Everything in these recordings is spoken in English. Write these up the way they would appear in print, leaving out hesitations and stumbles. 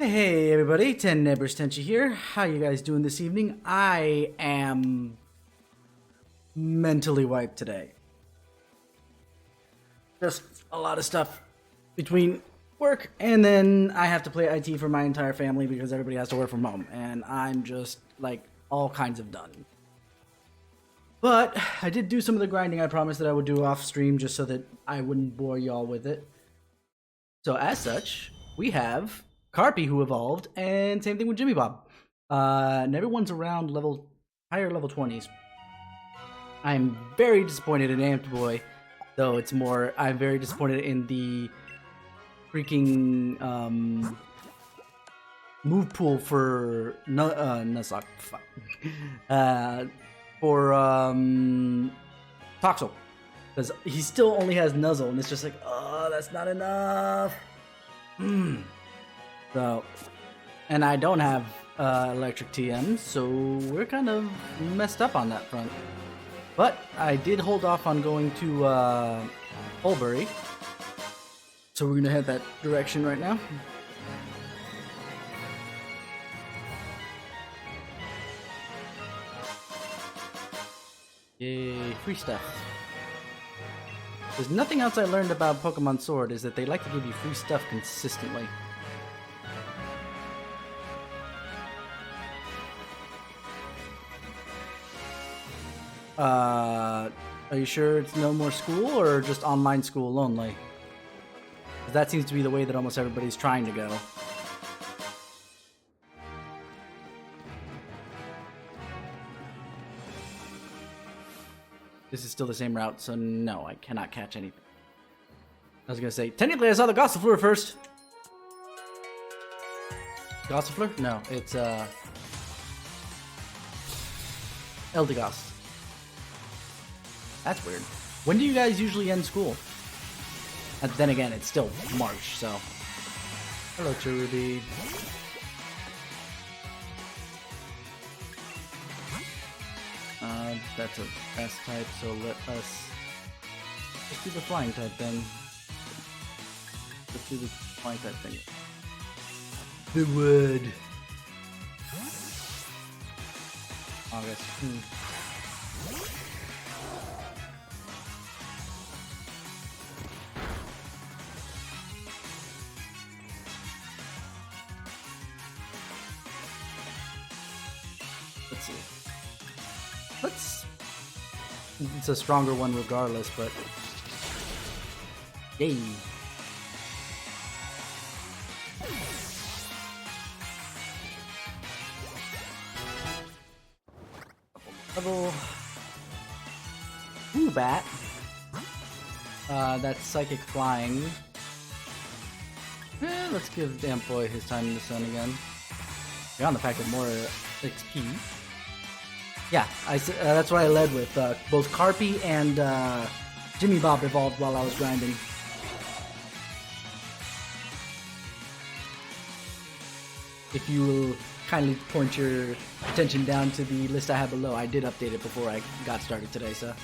Hey everybody, 10 Neighbors Tenchi here. How you guys doing this evening? I am mentally wiped today. Just a lot of stuff between work and then I have to play IT for my entire family because everybody has to work from home and I'm just like all kinds of done. But I did do some of the grinding I promised that I would do off stream just so that I wouldn't bore y'all with it. So as such, we have Carpy who evolved, and same thing with Jimmy Bob. And everyone's around higher level 20s. I'm very disappointed in Amped Boy, though it's more, I'm very disappointed in the freaking move pool for Nuzlocke. For Toxel. Because he still only has Nuzzle, and it's just like, oh, that's not enough. So, and I don't have electric TM, so we're kind of messed up on that front. But I did hold off on going to Holbury, so we're gonna head that direction right now. Yay, free stuff. There's nothing else I learned about Pokemon Sword is that they like to give you free stuff consistently. Are you sure it's no more school or just online school only? That seems to be the way that almost everybody's trying to go. This is still the same route, so no, I cannot catch anything. I was gonna say, technically I saw the Gossifleur first. Gossifleur? No, it's Eldegoss. That's weird. When do you guys usually end school? And then again, it's still March, so. Hello, Cherubi. That's a S type, so let us just do the flying type then. Let's do the flying type thing. The wood. August. Let's see. It's a stronger one regardless, but yay. Level. Ooh, bat. That's psychic flying. Let's give Damn Boy his time in the sun again. Beyond the fact of more XP. Yeah, that's what I led with. Both Carpy and Jimmy Bob evolved while I was grinding. If you will kindly point your attention down to the list I have below, I did update it before I got started today, so.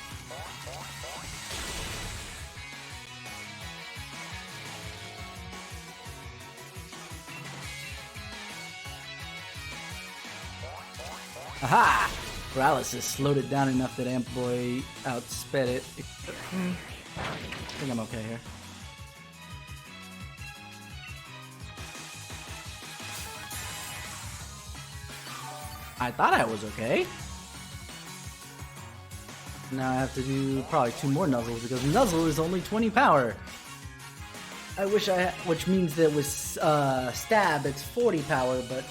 Aha! Paralysis slowed it down enough that Amp Boy outsped it. I think I'm okay here. I thought I was okay. Now I have to do probably 2 more Nuzzles because Nuzzle is only 20 power. I wish which means that with Stab it's 40 power, but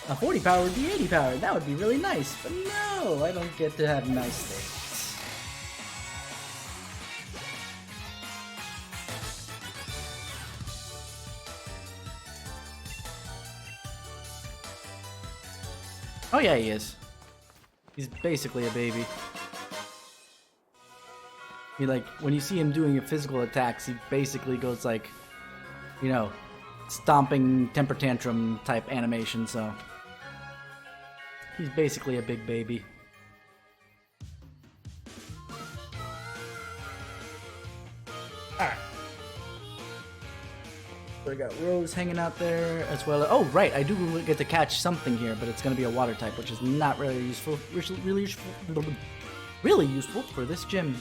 a 40 power would be 80 power. That would be really nice. But no, I don't get to have nice things. Oh yeah, he is. He's basically a baby. He when you see him doing physical attacks, he basically goes like, you know, stomping temper tantrum type animation, so. He's basically a big baby. Alright. We got Rose hanging out there as well. Oh, right, I do get to catch something here, but it's going to be a water type, which is not really useful. Really useful for this gym.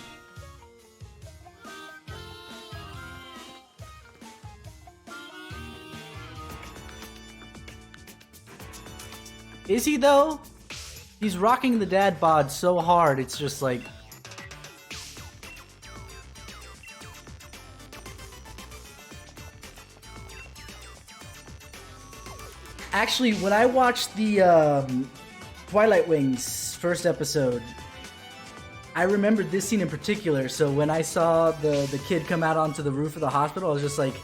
Is he though? He's rocking the dad bod so hard, it's just like... Actually, when I watched the Twilight Wings first episode, I remembered this scene in particular. So when I saw the kid come out onto the roof of the hospital, I was just like,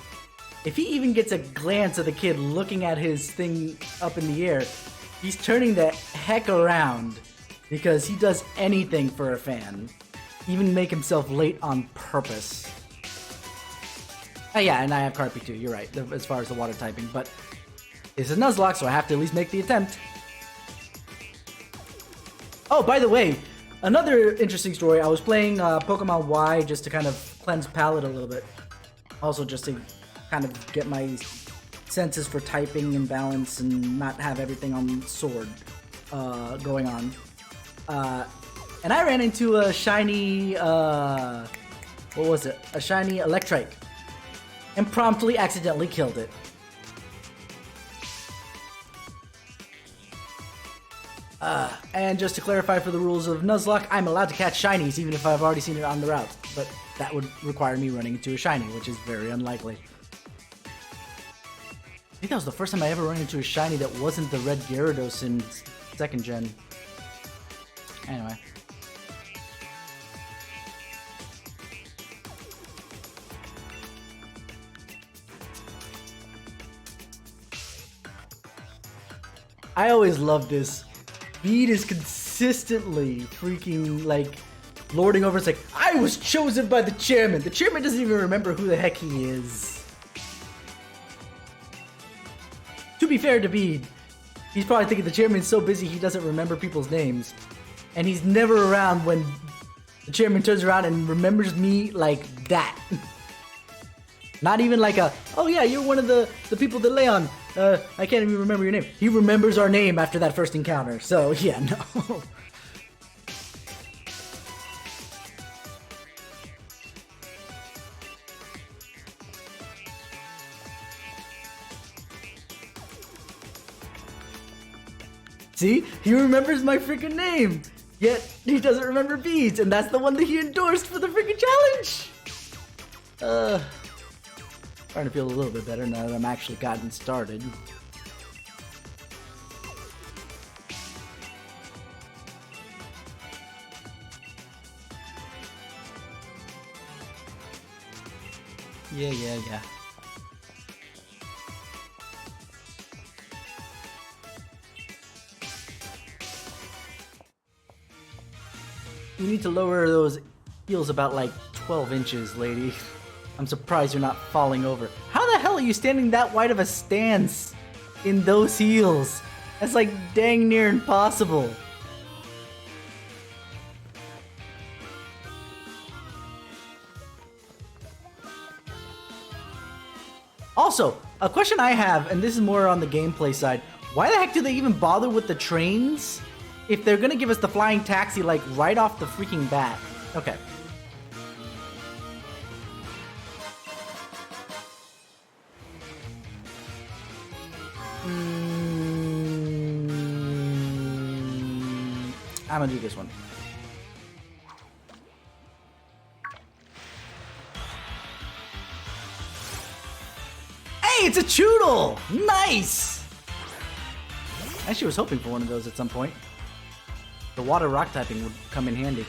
if he even gets a glance of the kid looking at his thing up in the air, he's turning the heck around, because he does anything for a fan. Even make himself late on purpose. Oh yeah, and I have Carpy too, you're right, as far as the water typing, but this is Nuzlocke, so I have to at least make the attempt. Oh, by the way, another interesting story, I was playing Pokemon Y just to kind of cleanse palate a little bit. Also just to kind of get my senses for typing and balance and not have everything on sword going on. And I ran into a shiny, what was it? A shiny Electrike. And promptly accidentally killed it. And just to clarify for the rules of Nuzlocke, I'm allowed to catch shinies even if I've already seen it on the route. But that would require me running into a shiny, which is very unlikely. I think that was the first time I ever ran into a shiny that wasn't the red Gyarados in 2nd gen. Anyway. I always love this. Beat is consistently freaking, like, lording over. It's like, I was chosen by the chairman. The chairman doesn't even remember who the heck he is. To be fair to Bede, he's probably thinking the chairman's so busy he doesn't remember people's names. And he's never around when the chairman turns around and remembers me like that. Not even like a, oh yeah, you're one of the people that Leon, I can't even remember your name. He remembers our name after that first encounter, so yeah, no. See? He remembers my freaking name! Yet, he doesn't remember Bede's, and that's the one that he endorsed for the freaking challenge! Starting to feel a little bit better now that I'm actually gotten started. Yeah. You need to lower those heels about like 12 inches, lady. I'm surprised you're not falling over. How the hell are you standing that wide of a stance in those heels? That's like dang near impossible. Also, a question I have, and this is more on the gameplay side, why the heck do they even bother with the trains if they're gonna give us the flying taxi like right off the freaking bat? Okay. I'm gonna do this one. Hey, it's a Choodle! Nice! I actually was hoping for one of those at some point. The water rock typing would come in handy.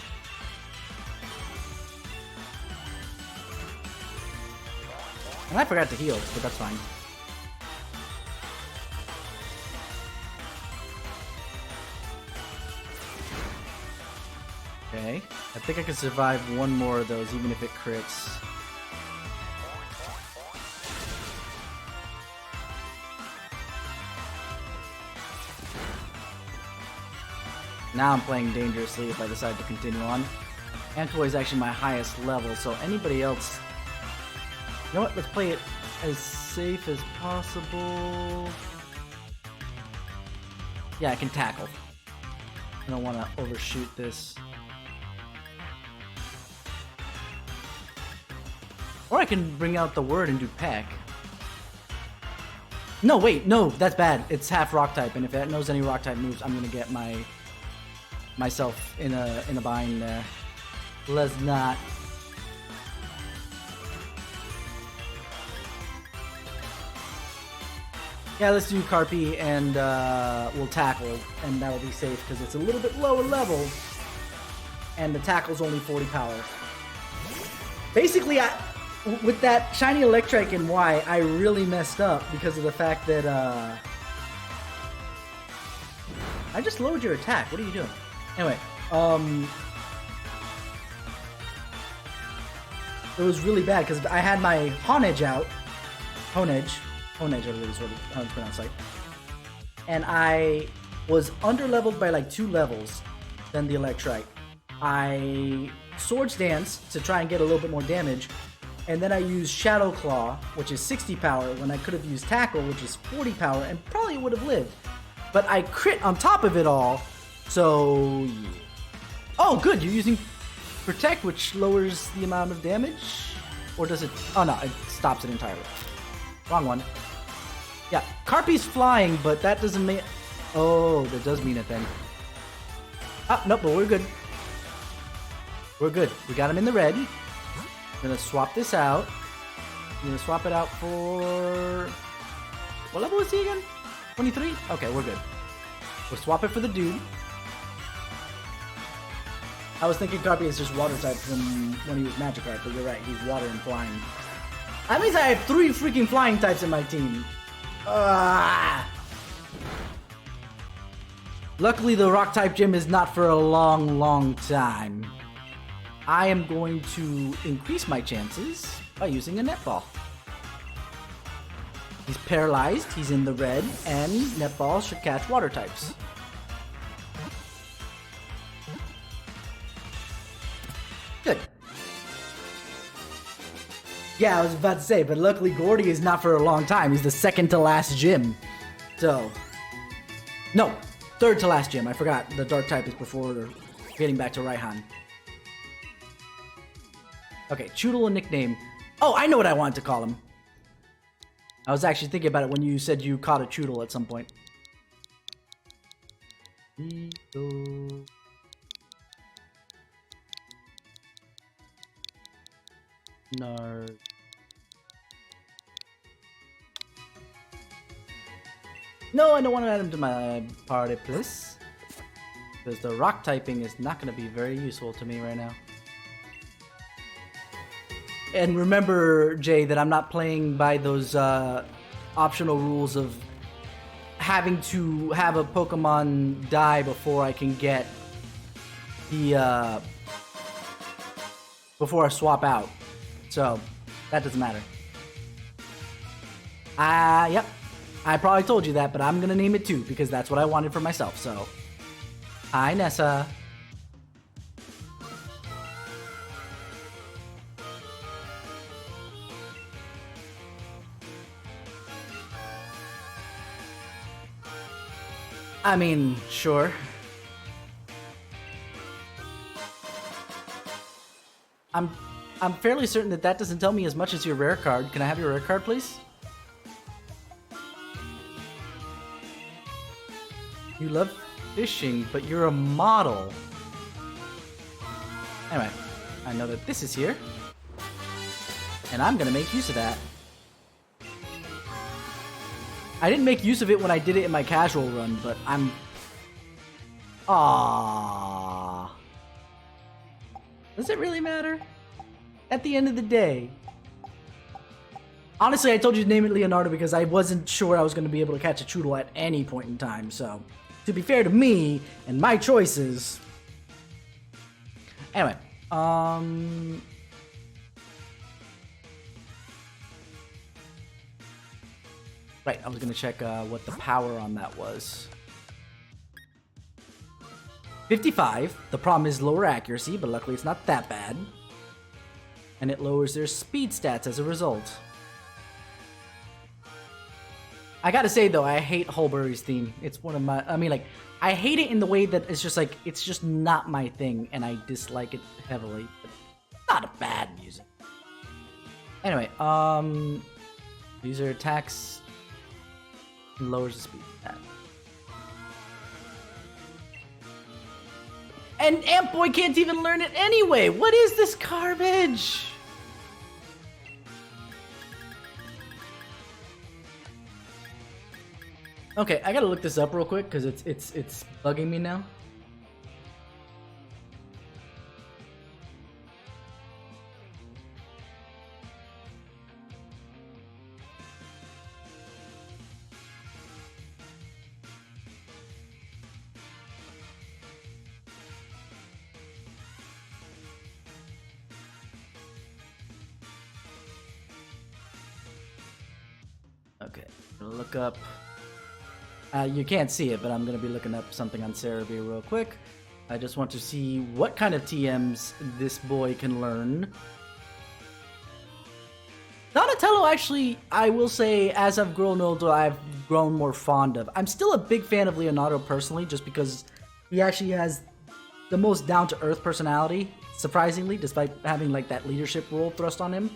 And I forgot to heal, but that's fine. Okay, I think I can survive one more of those even if it crits. Now I'm playing dangerously if I decide to continue on. Antoy is actually my highest level, so anybody else... You know what? Let's play it as safe as possible. Yeah, I can tackle. I don't want to overshoot this. Or I can bring out the word and do peck. No, wait, no, that's bad. It's half rock type, and if it knows any rock type moves, I'm gonna get myself in a bind there. Let's not. Yeah, let's do Carpy and we'll tackle, and that'll be safe because it's a little bit lower level, and the tackle's only 40 power. Basically, with that shiny Electrike and Y, I really messed up because of the fact that I just lowered your attack. What are you doing? Anyway, it was really bad because I had my Honedge out. Honedge, I believe is what it's pronounced like. And I was under-leveled by like 2 levels than the Electrike. I Swords Dance to try and get a little bit more damage, and then I used Shadow Claw, which is 60 power, when I could have used Tackle, which is 40 power, and probably would have lived. But I crit on top of it all, so yeah. Oh, good, you're using Protect, which lowers the amount of damage? Or does it? Oh no, it stops it entirely. Wrong one. Yeah, Carpy's flying, but that doesn't mean... Oh, that does mean it then. Ah, nope, but we're good. We're good. We got him in the red. I'm gonna swap this out. I'm gonna swap it out for... What level is he again? 23? Okay, we're good. We'll swap it for the dude. I was thinking Carpy is just water type from when he was Magikarp, but you're right, he's water and flying. That means I have 3 freaking flying types in my team. Luckily, the rock type gym is not for a long, long time. I am going to increase my chances by using a netball. He's paralyzed, he's in the red, and netball should catch water types. Good. Yeah, I was about to say, but luckily Gordy is not for a long time. He's the second to last gym. So, no, third to last gym. I forgot the dark type is before getting back to Raihan. Okay, Choodle a nickname. Oh, I know what I wanted to call him. I was actually thinking about it when you said you caught a Choodle at some point. Nerd. No, I don't want to add him to my party, please. Because the rock typing is not going to be very useful to me right now. And remember, Jay, that I'm not playing by those optional rules of having to have a Pokemon die before I can get the... before I swap out. So, that doesn't matter. Yep. I probably told you that, but I'm gonna name it too, because that's what I wanted for myself, so... Hi, Nessa. I mean, sure. I'm fairly certain that doesn't tell me as much as your rare card. Can I have your rare card, please? You love fishing, but you're a model. Anyway, I know that this is here. And I'm gonna make use of that. I didn't make use of it when I did it in my casual run, but I'm... Aww. Does it really matter? At the end of the day. Honestly, I told you to name it Leonardo because I wasn't sure I was going to be able to catch a Choodle at any point in time, so... To be fair to me, and my choices... Anyway, Right, I was going to check what the power on that was. 55. The problem is lower accuracy, but luckily it's not that bad. And it lowers their speed stats as a result. I gotta say though, I hate Hulbury's theme. It's one of my, I mean like, I hate it in the way that it's just like, it's just not my thing and I dislike it heavily. But not a bad music. Anyway, user attacks lowers the speed. And Amp Boy can't even learn it anyway! What is this garbage? Okay, I gotta look this up real quick because it's bugging me now. Okay, I'm gonna look up. You can't see it, but I'm going to be looking up something on Cerebi real quick. I just want to see what kind of TMs this boy can learn. Donatello, actually, I will say, as I've grown older, I've grown more fond of. I'm still a big fan of Leonardo personally, just because he actually has the most down-to-earth personality, surprisingly, despite having like that leadership role thrust on him.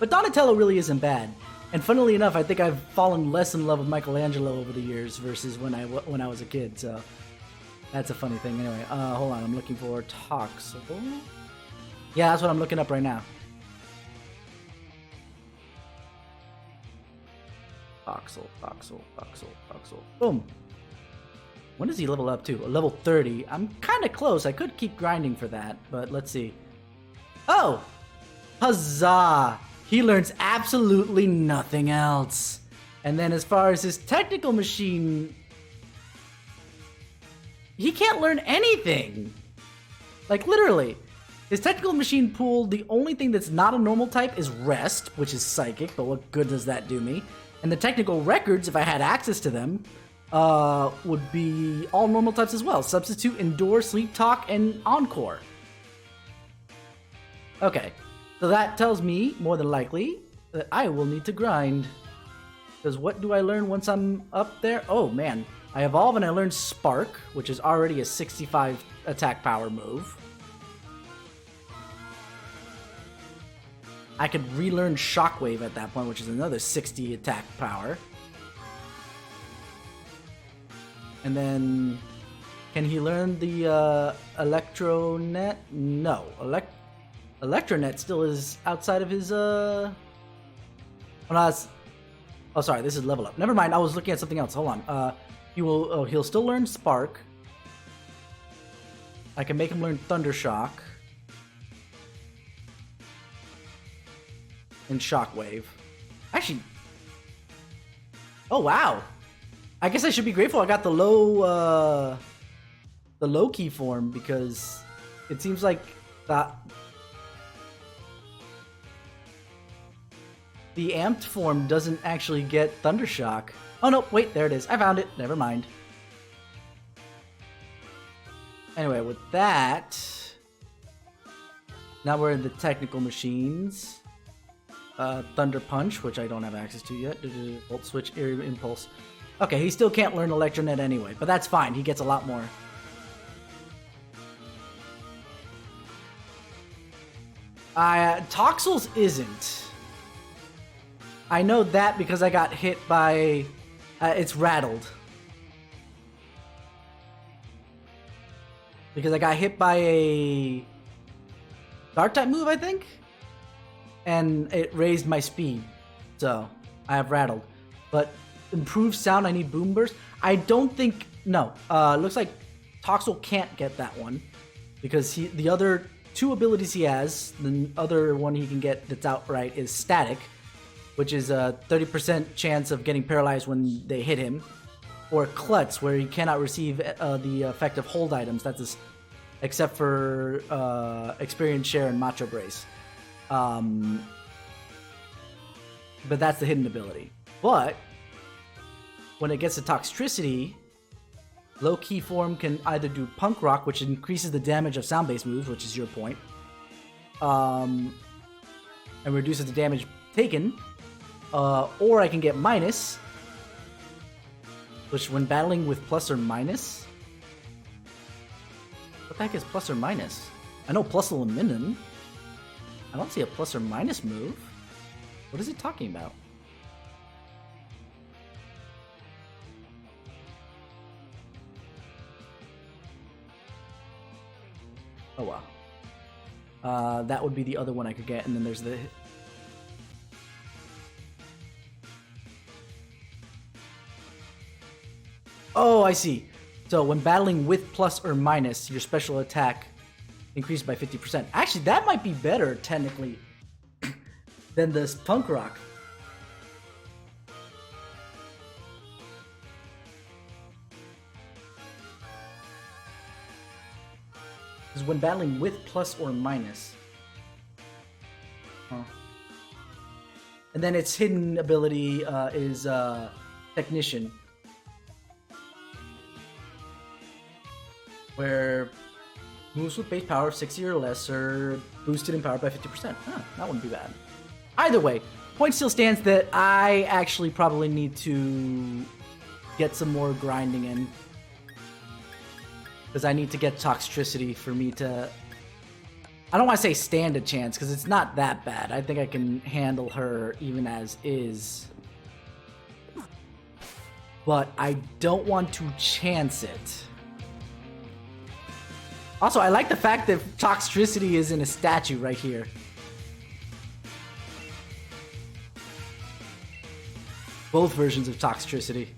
But Donatello really isn't bad. And funnily enough, I think I've fallen less in love with Michelangelo over the years versus when I was a kid. So that's a funny thing. Anyway, hold on. I'm looking for Toxel. Yeah, that's what I'm looking up right now. Toxel. Boom. When does he level up to? Level 30. I'm kind of close. I could keep grinding for that, but let's see. Oh! Huzzah! He learns absolutely nothing else. And then as far as his technical machine, he can't learn anything. Like literally. His technical machine pool, the only thing that's not a normal type is rest, which is psychic, but what good does that do me? And the technical records, if I had access to them, would be all normal types as well. Substitute, endure, sleep talk, and encore. Okay. So that tells me, more than likely, that I will need to grind. Because what do I learn once I'm up there? Oh, man. I evolve and I learn Spark, which is already a 65 attack power move. I could relearn Shockwave at that point, which is another 60 attack power. And then... Can he learn the Electronet? No. Electronet still is outside of his, oh, sorry, this is level up. Never mind, I was looking at something else. Hold on. He'll still learn Spark. I can make him learn Thundershock. And Shockwave. Actually... Oh, wow! I guess I should be grateful I got the low key form, because it seems like that... The amped form doesn't actually get Thundershock. Oh no, wait, there it is. I found it. Never mind. Anyway, with that... Now we're in the technical machines. Thunder Punch, which I don't have access to yet. Volt Switch, Aerial Impulse. Okay, he still can't learn Electronet anyway, but that's fine. He gets a lot more. Toxel's isn't. I know that because I got hit by... it's rattled. Because I got hit by a... Dark-type move, I think? And it raised my speed. So, I have rattled. But improved sound, I need Boom Burst. I don't think... No. Looks like Toxel can't get that one. Because the other two abilities he has, the other one he can get that's outright is Static, which is a 30% chance of getting paralyzed when they hit him, or Klutz, where he cannot receive the effect of hold items. That's except for Experience Share and Macho Brace. But that's the hidden ability. But when it gets to Toxtricity, low key form can either do Punk Rock, which increases the damage of sound-based moves, which is your point, and reduces the damage taken. Or I can get minus, Which, when battling with plus or minus? What the heck is plus or minus? I know plus or minimum. I don't see a plus or minus move. What is it talking about? Oh wow. That would be the other one I could get, and then there's the... Oh, I see. So when battling with plus or minus, your special attack increased by 50%. Actually, that might be better, technically, than this punk rock. Because when battling with plus or minus. Huh. And then its hidden ability is Technician. Where moves with base power of 60 or less are boosted in power by 50%. Huh, that wouldn't be bad. Either way, point still stands that I actually probably need to get some more grinding in. Because I need to get Toxtricity for me to... I don't want to say stand a chance, because it's not that bad. I think I can handle her even as is. But I don't want to chance it. Also, I like the fact that Toxtricity is in a statue right here. Both versions of Toxtricity.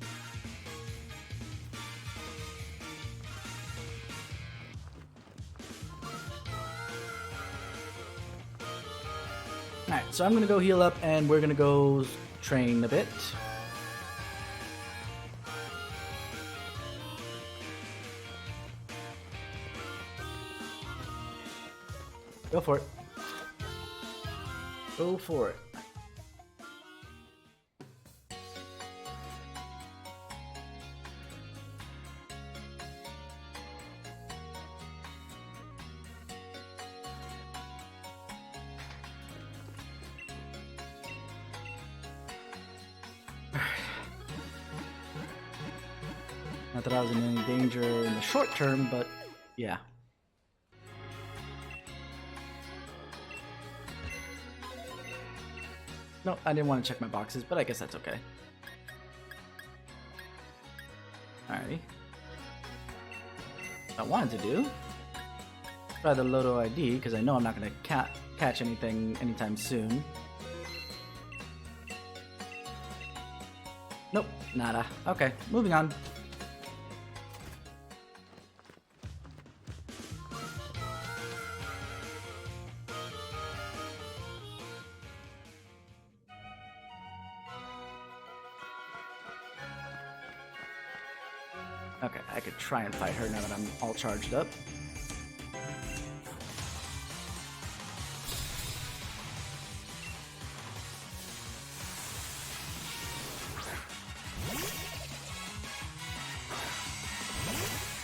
Alright, so I'm gonna go heal up and we're gonna go train a bit. Go for it. Go for it. Not that I was in any danger in the short term, but yeah. No, I didn't want to check my boxes, but I guess that's okay. Alrighty. What I wanted to do, try the Loto ID, because I know I'm not going to catch anything anytime soon. Nope, nada. Okay, moving on. Okay, I could try and fight her now that I'm all charged up.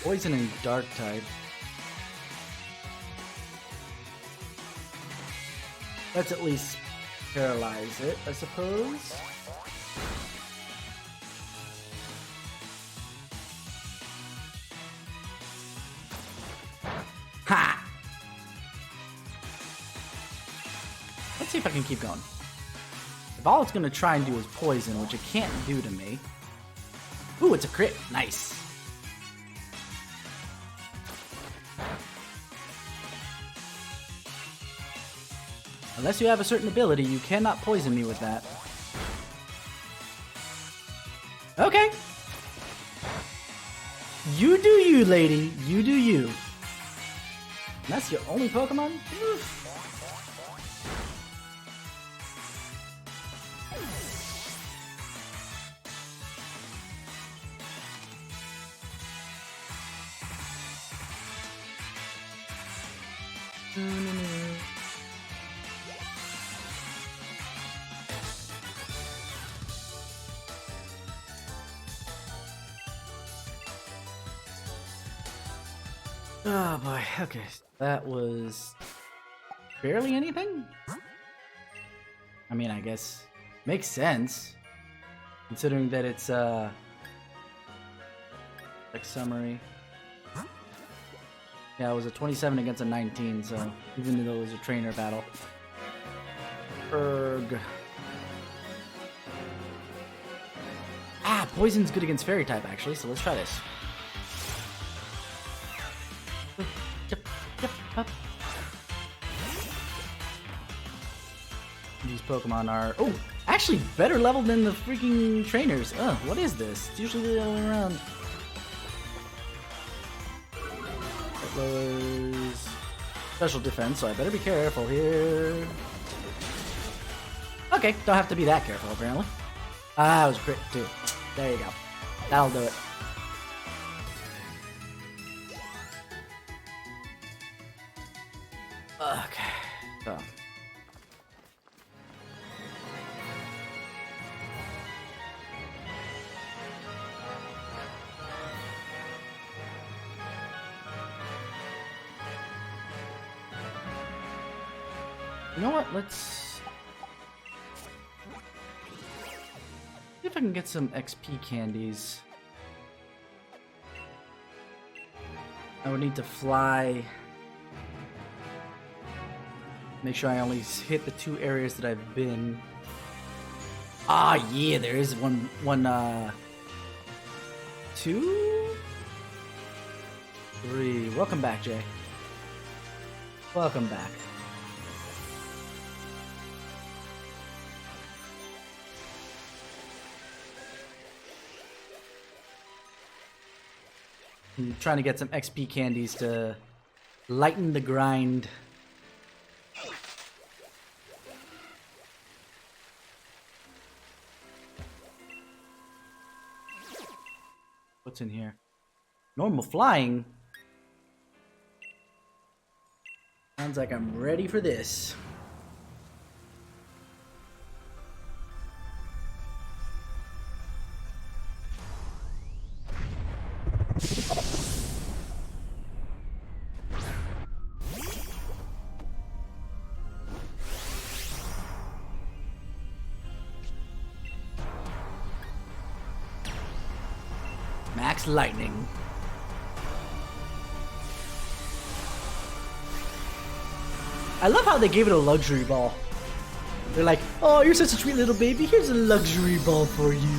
Poison and dark type. Let's at least paralyze it, I suppose. Ha! Let's see if I can keep going. If all it's gonna try and do is poison, which it can't do to me. Ooh, it's a crit. Nice. Unless you have a certain ability, you cannot poison me with that. Okay. You do you, lady. You do you. And that's your only Pokemon? Oof. Oh boy, okay. That was barely anything? I mean, I guess makes sense. Considering that it's Like summary. Yeah, it was a 27 against a 19, so even though it was a trainer battle. Erg. Ah, poison's good against fairy type actually, so let's try this. Yep. These Pokemon are actually better level than the freaking trainers. What is this? It's usually the other way around. That lowers special defense, so I better be careful here. Okay, don't have to be that careful apparently. Ah, it was crit too. There you go. That'll do it. Okay, so. You know what? Let's see if I can get some XP candies. I would need to fly. Make sure I only hit the 2 areas that I've been. Ah, yeah, there is one, 2, 3. Welcome back, Jay. Welcome back. I'm trying to get some XP candies to lighten the grind. What's in here? Normal flying? Sounds like I'm ready for this. Max Lightning. I love how they gave it a luxury ball. They're like, oh, you're such a sweet little baby. Here's a luxury ball for you.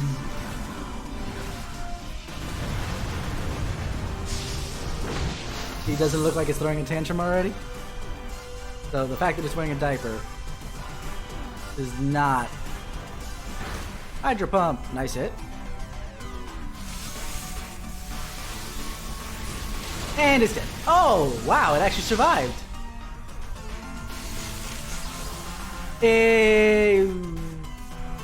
He doesn't look like it's throwing a tantrum already. So the fact that it's wearing a diaper is not. Hydro Pump. Nice hit. And it's dead. Oh, wow, it actually survived.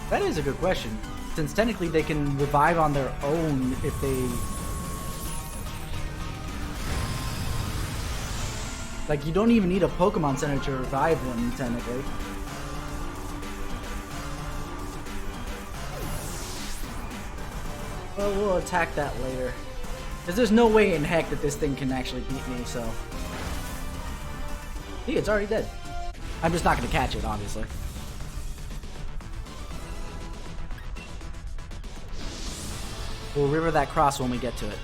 That is a good question. Since technically they can revive on their own if they... Like, you don't even need a Pokemon Center to revive one, technically. Well, we'll attack that later. Because there's no way in heck that this thing can actually beat me, so... See, it's already dead. I'm just not going to catch it, obviously. We'll river that cross when we get to it.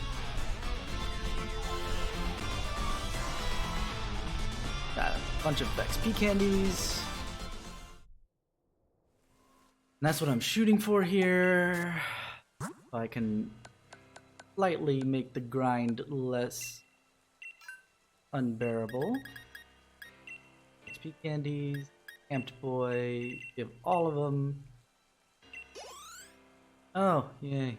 Got a bunch of XP candies. And that's what I'm shooting for here. So I can slightly make the grind less unbearable. XP candies, Amped Boy, give all of them. Oh, yay.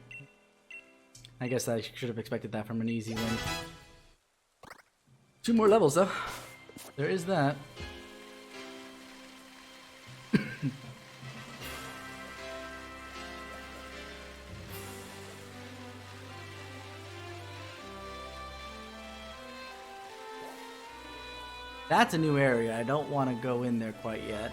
I guess I should have expected that from an easy win. 2 more levels though. There is that. That's a new area. I don't want to go in there quite yet.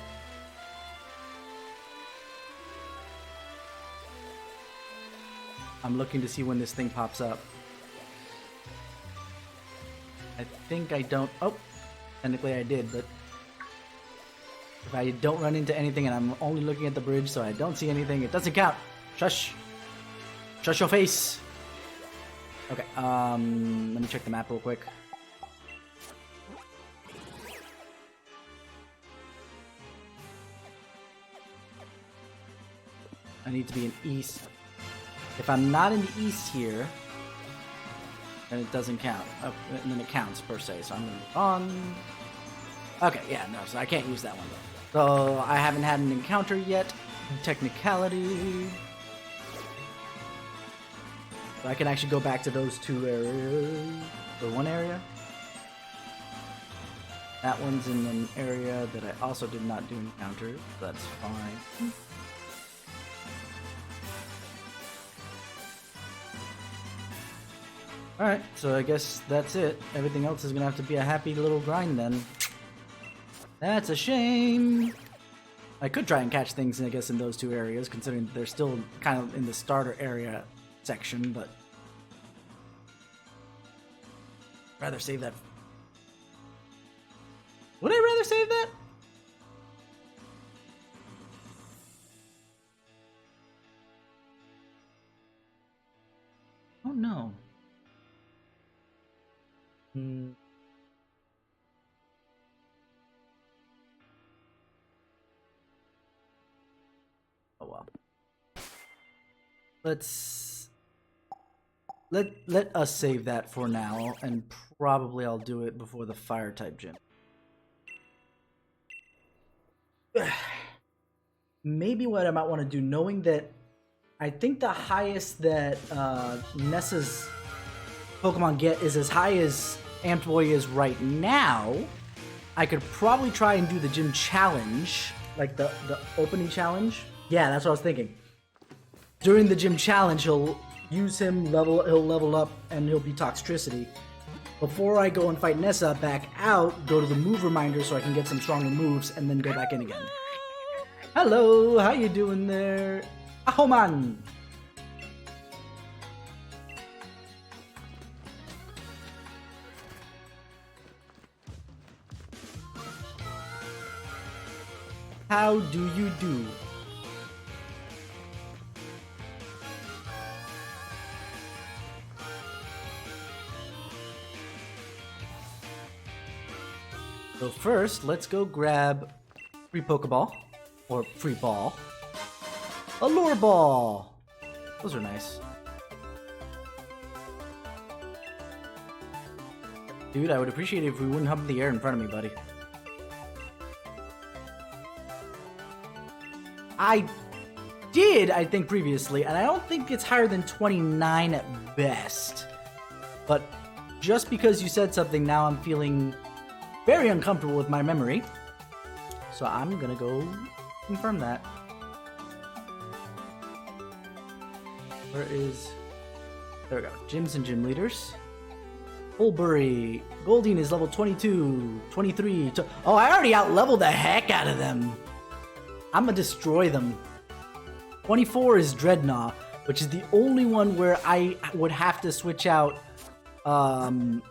I'm looking to see when this thing pops up. I think I don't... Oh! Technically I did, but... If I don't run into anything and I'm only looking at the bridge so I don't see anything, it doesn't count! Shush! Shush your face! Okay, let me check the map real quick. I need to be in east. If I'm not in the east here, then it doesn't count. Oh, and then it counts per se, so I'm gonna move on. Okay, yeah, no, so I can't use that one though. So I haven't had an encounter yet. Technicality. So I can actually go back to those two areas. Or one area. That one's in an area that I also did not do encounters. So that's fine. Alright, so I guess that's it. Everything else is gonna have to be a happy little grind then. That's a shame. I could try and catch things, I guess, in those two areas, considering they're still kind of in the starter area section, but... rather save that. Would I rather save that? Oh no. Oh well. Let us save that for now, and probably I'll do it before the fire type gym. Maybe what I might want to do, knowing that I think the highest that Nessa's Pokemon get is as high as Amped Boy is right now, I could probably try and do the gym challenge, like the opening challenge. Yeah, that's what I was thinking. During the gym challenge, he'll use him, he'll level up, and he'll be Toxtricity. Before I go and fight Nessa, back out, go to the move reminder so I can get some stronger moves, and then go back in again. Hello, how you doing there? Ahoman! How do you do? So first, let's go grab free Pokeball, or free ball. A Lure Ball! Those are nice. Dude, I would appreciate it if we wouldn't hop in the air in front of me, buddy. I did, I think, previously, and I don't think it's higher than 29 at best. But just because you said something, now I'm feeling very uncomfortable with my memory. So I'm gonna go confirm that. Where is... there we go. Gyms and gym leaders. Bulbury. Goldeen is level 22, 23. Oh, I already out-leveled the heck out of them. I'm gonna destroy them. 24 is Dreadnought, which is the only one where I would have to switch out Amped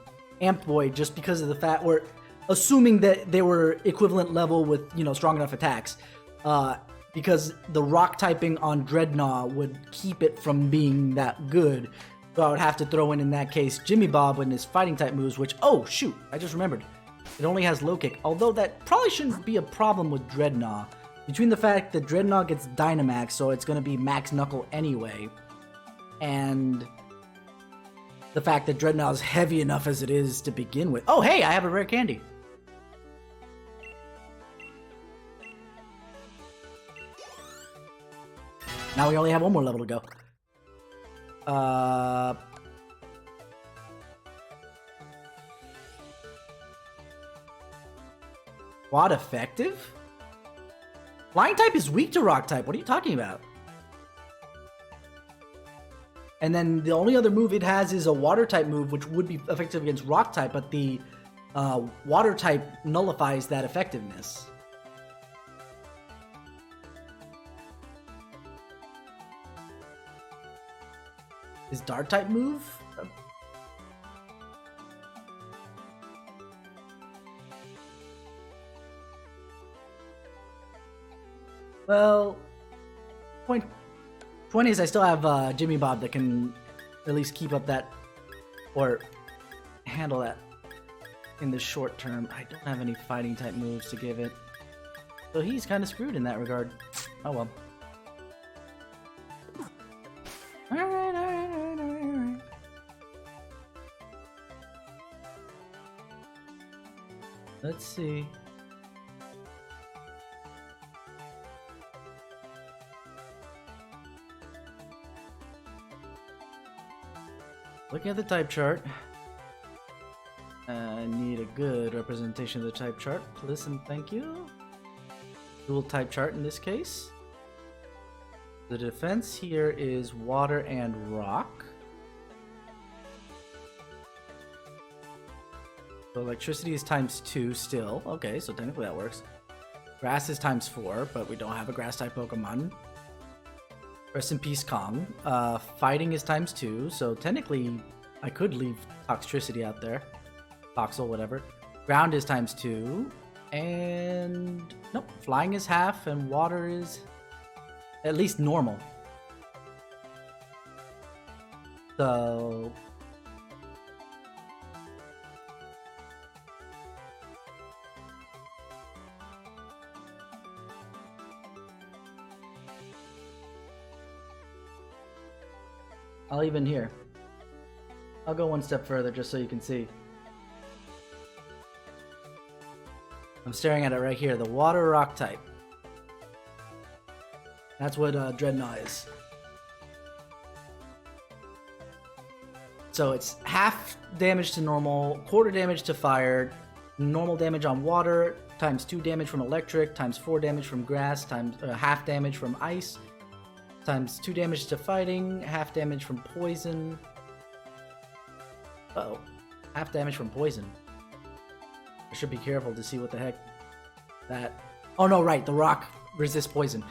Boy just because of the fact where, assuming that they were equivalent level with, you know, strong enough attacks, because the rock typing on Dreadnought would keep it from being that good. So I would have to throw in that case, Jimmy Bob and his fighting type moves, which, oh shoot, I just remembered. It only has low kick, although that probably shouldn't be a problem with Dreadnought. Between the fact that Dreadnought gets Dynamax, so it's going to be Max Knuckle anyway, and the fact that Dreadnought is heavy enough as it is to begin with. Oh hey, I have a rare candy. Now we only have one more level to go. Quad effective? Flying type is weak to rock type. What are you talking about? And then the only other move it has is a water type move, which would be effective against rock type, but the water type nullifies that effectiveness. His Dart type move? Well, point is I still have Jimmy Bob that can at least keep up that or handle that in the short term. I don't have any fighting type moves to give it. So he's kind of screwed in that regard. Oh well. Alright. Let's see. Looking at the type chart. I need a good representation of the type chart. Please and thank you. Dual type chart in this case. The defense here is water and rock. So electricity is ×2 still. Okay, so technically that works. Grass is ×4, but we don't have a grass type Pokemon. Rest in peace, Kong. Fighting is ×2, so technically I could leave Toxtricity out there. Toxel, whatever. Ground is ×2. And nope, flying is half, and water is at least normal. So I'll even here. I'll go one step further just so you can see. I'm staring at it right here, the water rock type. That's what Dreadnought is. So it's half damage to normal, quarter damage to fire, normal damage on water, ×2 damage from electric, ×4 damage from grass, half damage from ice, ×2 damage to fighting, half damage from poison. Uh-oh, half damage from poison. I should be careful to see what the heck that... Oh no, right, the rock resists poison.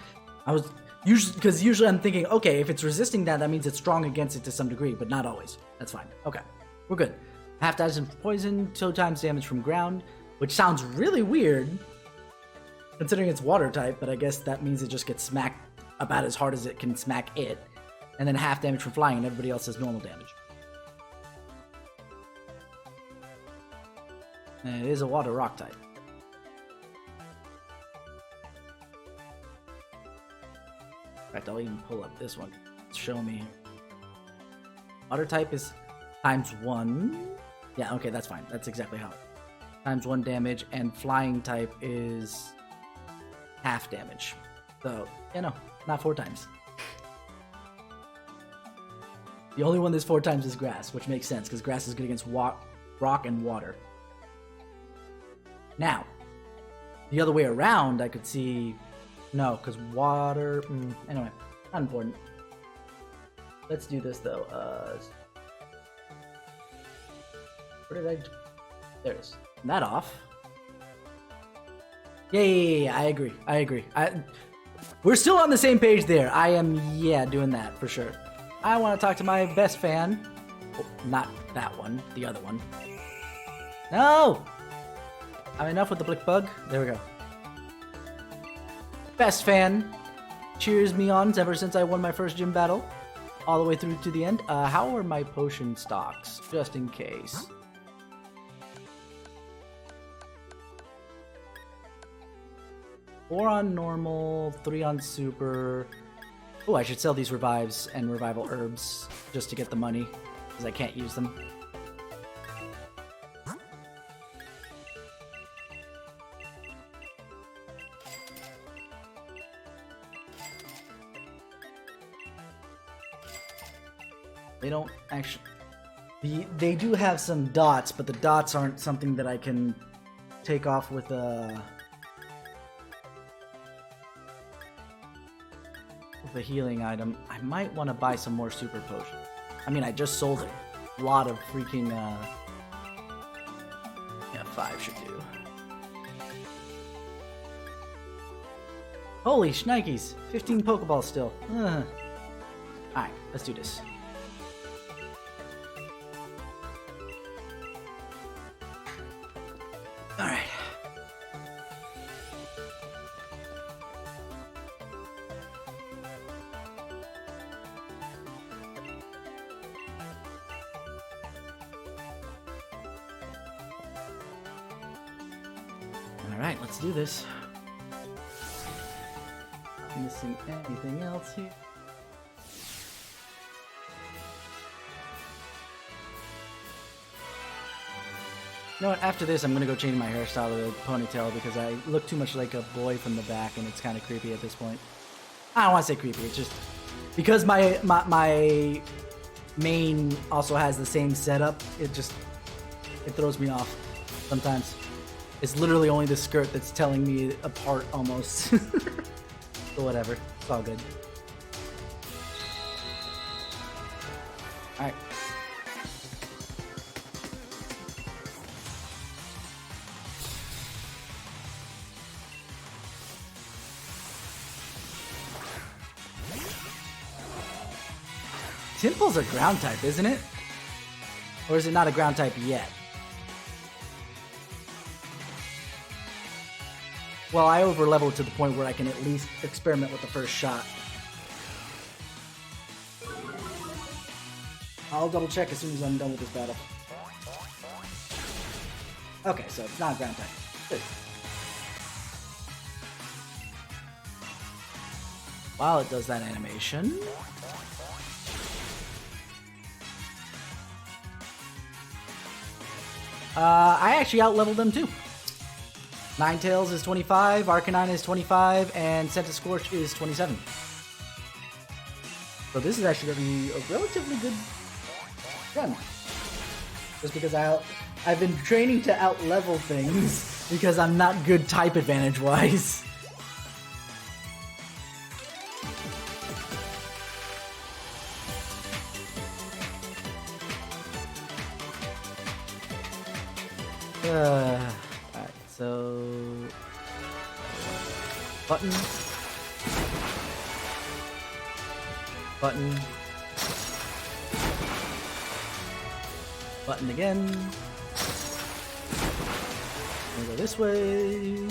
I was usually I'm thinking, okay, if it's resisting that, that means it's strong against it to some degree, but not always. That's fine. Okay, we're good. Half damage from poison, 2 times damage from ground, which sounds really weird considering it's water type, but I guess that means it just gets smacked about as hard as it can smack it. And then half damage from flying, and everybody else has normal damage. And it is a water rock type. In fact, I'll even pull up this one. Show me. Water type is ×1. Yeah, okay, that's fine. That's exactly how. ×1 damage, and flying type is half damage. So, you know, not 4 times. The only one that's 4 times is grass, which makes sense, because grass is good against rock and water. Now, the other way around, I could see... No, because water... anyway, not important. Let's do this, though. Where did I... There it is. Turn that off. Yeah, I agree. We're still on the same page there. I am, doing that, for sure. I want to talk to my best fan. Oh, not that one, the other one. No! Enough with the Blick Bug. There we go. Best fan. Cheers me on ever since I won my first gym battle. All the way through to the end. How are my potion stocks? Just in case. Four on normal, 3 on super. Oh, I should sell these revives and revival herbs just to get the money, because I can't use them. They don't actually... They do have some dots, but the dots aren't something that I can take off with a healing item. I might want to buy some more super potions. I mean, I just sold a lot of freaking... Yeah, 5 should do. Holy shnikes! 15 Pokeballs still. Alright, let's do this. Alright. Alright, let's do this. Missing anything else here? You know what, after this I'm gonna go change my hairstyle to a ponytail because I look too much like a boy from the back and it's kind of creepy at this point. I don't want to say creepy, it's just because my main also has the same setup, it throws me off sometimes. It's literally only the skirt that's telling me apart almost. But whatever, it's all good. Alright. Timple's a ground type, isn't it? Or is it not a ground type yet? Well, I over-leveled to the point where I can at least experiment with the first shot. I'll double check as soon as I'm done with this battle. Okay, so it's not a ground type. Good. While it does that animation... I actually out-leveled them too. Ninetales is 25, Arcanine is 25, and Centiskorch is 27. So this is actually going to be a relatively good run. Just because I've been training to out-level things because I'm not good type advantage-wise. Alright, so... Button. Button. Button again. We'll go this way.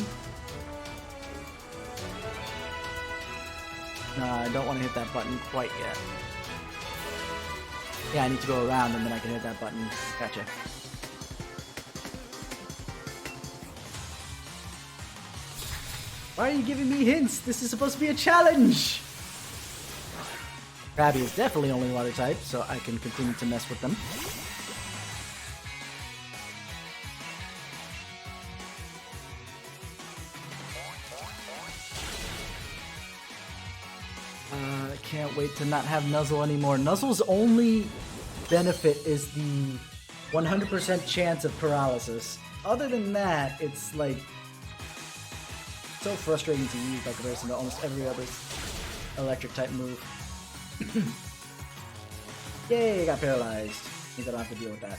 No, I don't want to hit that button quite yet. Yeah, I need to go around and then I can hit that button. Gotcha. Why are you giving me hints? This is supposed to be a challenge! Krabby is definitely only water type, so I can continue to mess with them. I can't wait to not have Nuzzle anymore. Nuzzle's only benefit is the 100% chance of paralysis. Other than that, it's like so frustrating to use by comparison to almost every other electric type move. Yay, I got paralyzed. I think I don't have to deal with that.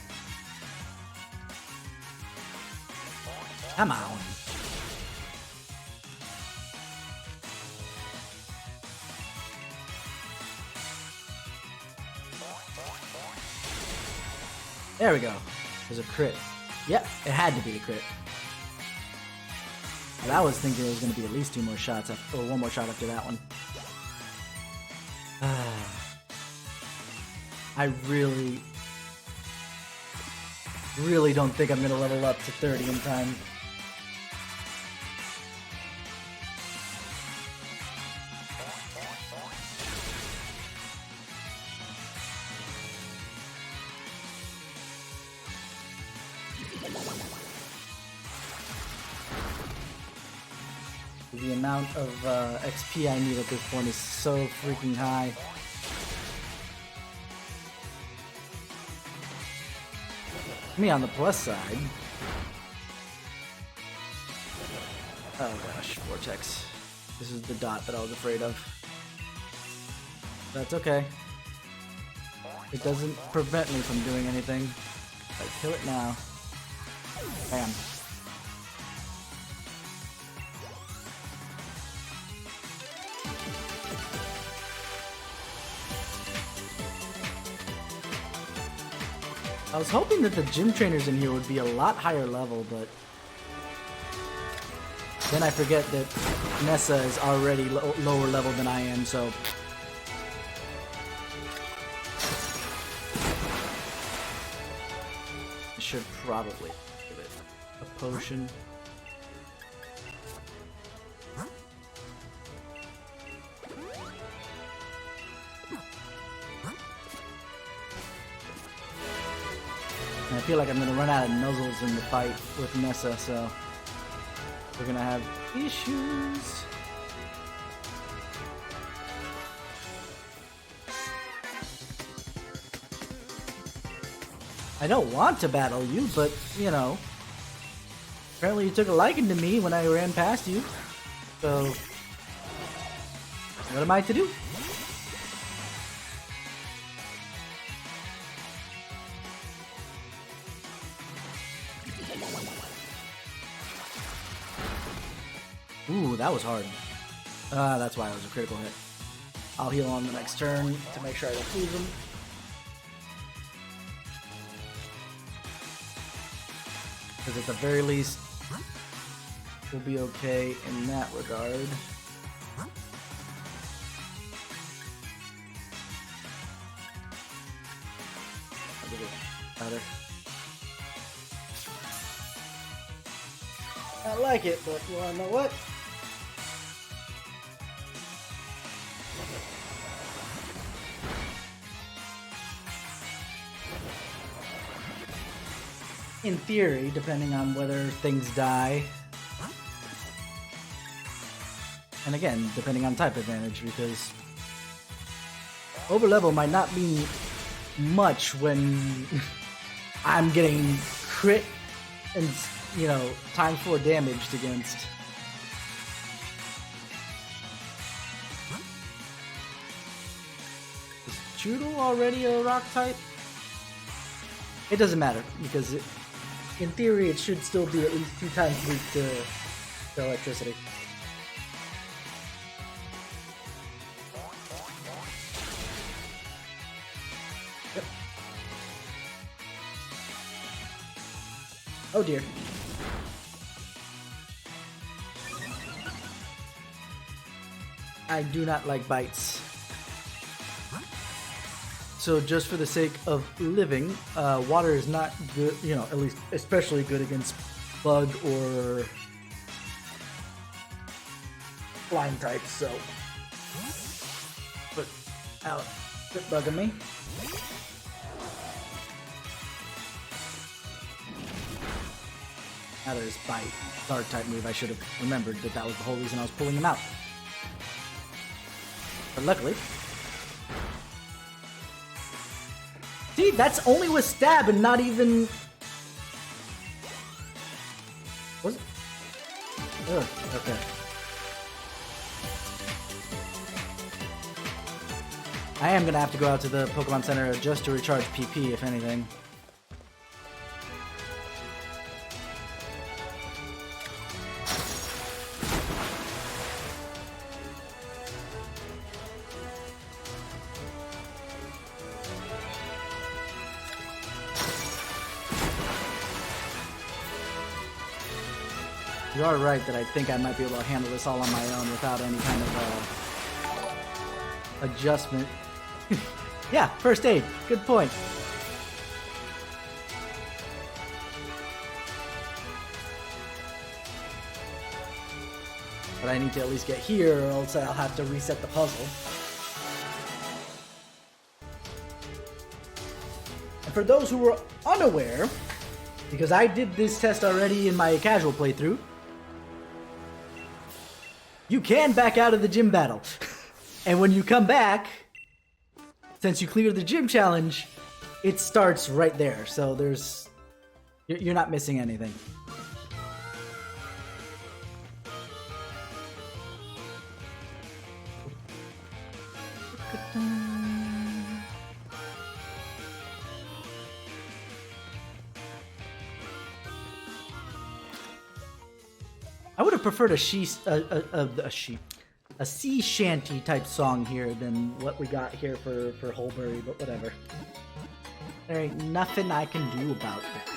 Come on. There we go. There's a crit. Yep, it had to be a crit. But I was thinking there was going to be at least 2 more shots, or 1 more shot after that one. I really don't think I'm going to level up to 30 in time. The amount of XP I need at this point is so freaking high. Me on the plus side. Oh gosh, Vortex. This is the dot that I was afraid of. That's okay. It doesn't prevent me from doing anything. I kill it now. Bam. I was hoping that the gym trainers in here would be a lot higher level, but then I forget that Nessa is already lower level than I am, so... I should probably give it a potion. feel like I'm gonna run out of nuzzles in the fight with Nessa, so we're gonna have issues. I don't want to battle you, but, you know, apparently you took a liking to me when I ran past you, so what am I to do? Ooh, that was hard. That's why it was a critical hit. I'll heal on the next turn to make sure I don't lose him. Because at the very least, we'll be okay in that regard. I'll give it better. I like it, but you wanna know what? In theory, depending on whether things die. And again, depending on type advantage, because overlevel might not mean much when I'm getting crit and, you know, times 4 damaged against. Is Choodle already a rock type? It doesn't matter, because in theory it should still be at least 2 times weak to electricity. Yep. Oh dear. I do not like bites. So just for the sake of living, water is not good, you know, at least especially good against bug or flying types, so. But, ow, quit bugging me. Now there's bite, dark type move. I should have remembered that that was the whole reason I was pulling him out. But luckily. See, that's only with stab and not even. Was it? Ugh, okay. I am gonna have to go out to the Pokemon Center just to recharge PP, if anything. You are right that I think I might be able to handle this all on my own without any kind of adjustment. Yeah, first aid. Good point. But I need to at least get here or else I'll have to reset the puzzle. And for those who were unaware, because I did this test already in my casual playthrough, you can back out of the gym battle. And when you come back, since you cleared the gym challenge, it starts right there. So there's... You're not missing anything. I would have preferred a sea shanty type song here than what we got here for Holbury, but whatever. There ain't nothing I can do about that.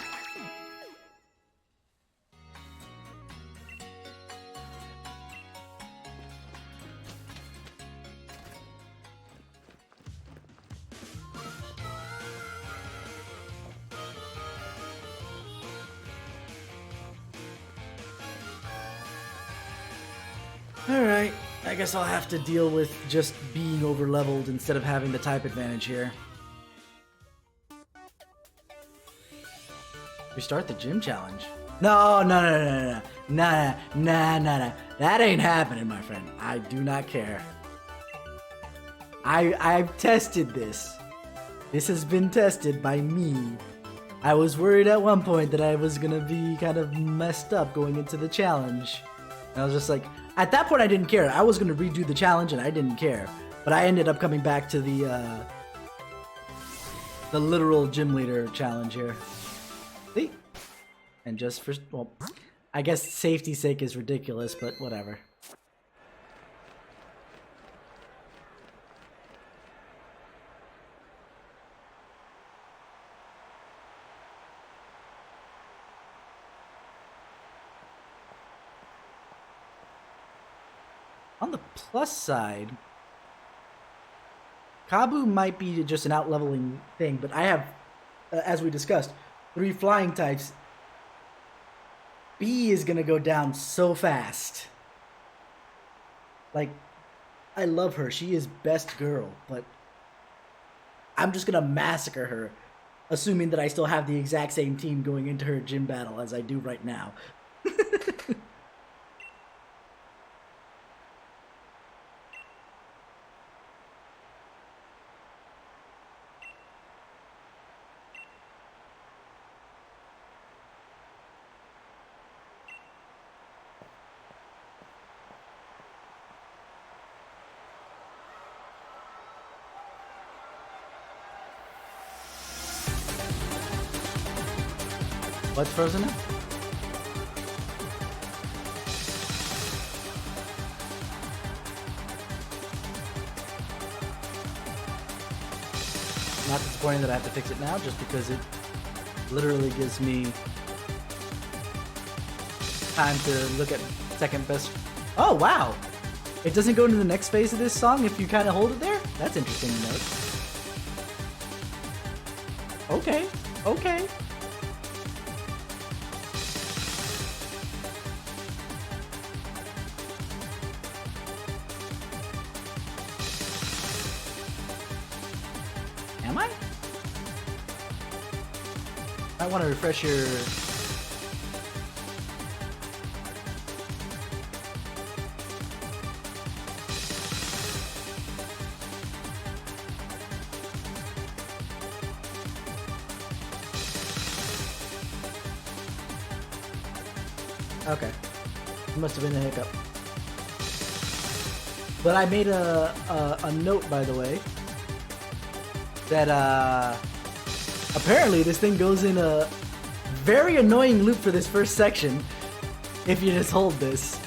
Alright, I guess I'll have to deal with just being overleveled instead of having the type advantage here. Restart the gym challenge. No. Nah. That ain't happening, my friend. I do not care. I've tested this. This has been tested by me. I was worried at one point that I was gonna be kind of messed up going into the challenge. And I was just like, at that point I didn't care. I was gonna redo the challenge and I didn't care. But I ended up coming back to the literal gym leader challenge here. See? And just for, well, I guess safety's sake is ridiculous, but whatever. On the plus side, Kabu might be just an out-leveling thing, but I have, as we discussed, 3 flying types. B is gonna go down so fast. Like, I love her. She is best girl, but I'm just gonna massacre her, assuming that I still have the exact same team going into her gym battle as I do right now. What's frozen now? Not disappointing that I have to fix it now, just because it literally gives me time to look at second best. Oh, wow! It doesn't go into the next phase of this song if you kind of hold it there? That's interesting to note. Okay, okay. Am I? I want to refresh your... Okay. It must have been a hiccup. But I made a note, by the way, that apparently this thing goes in a very annoying loop for this first section if you just hold this.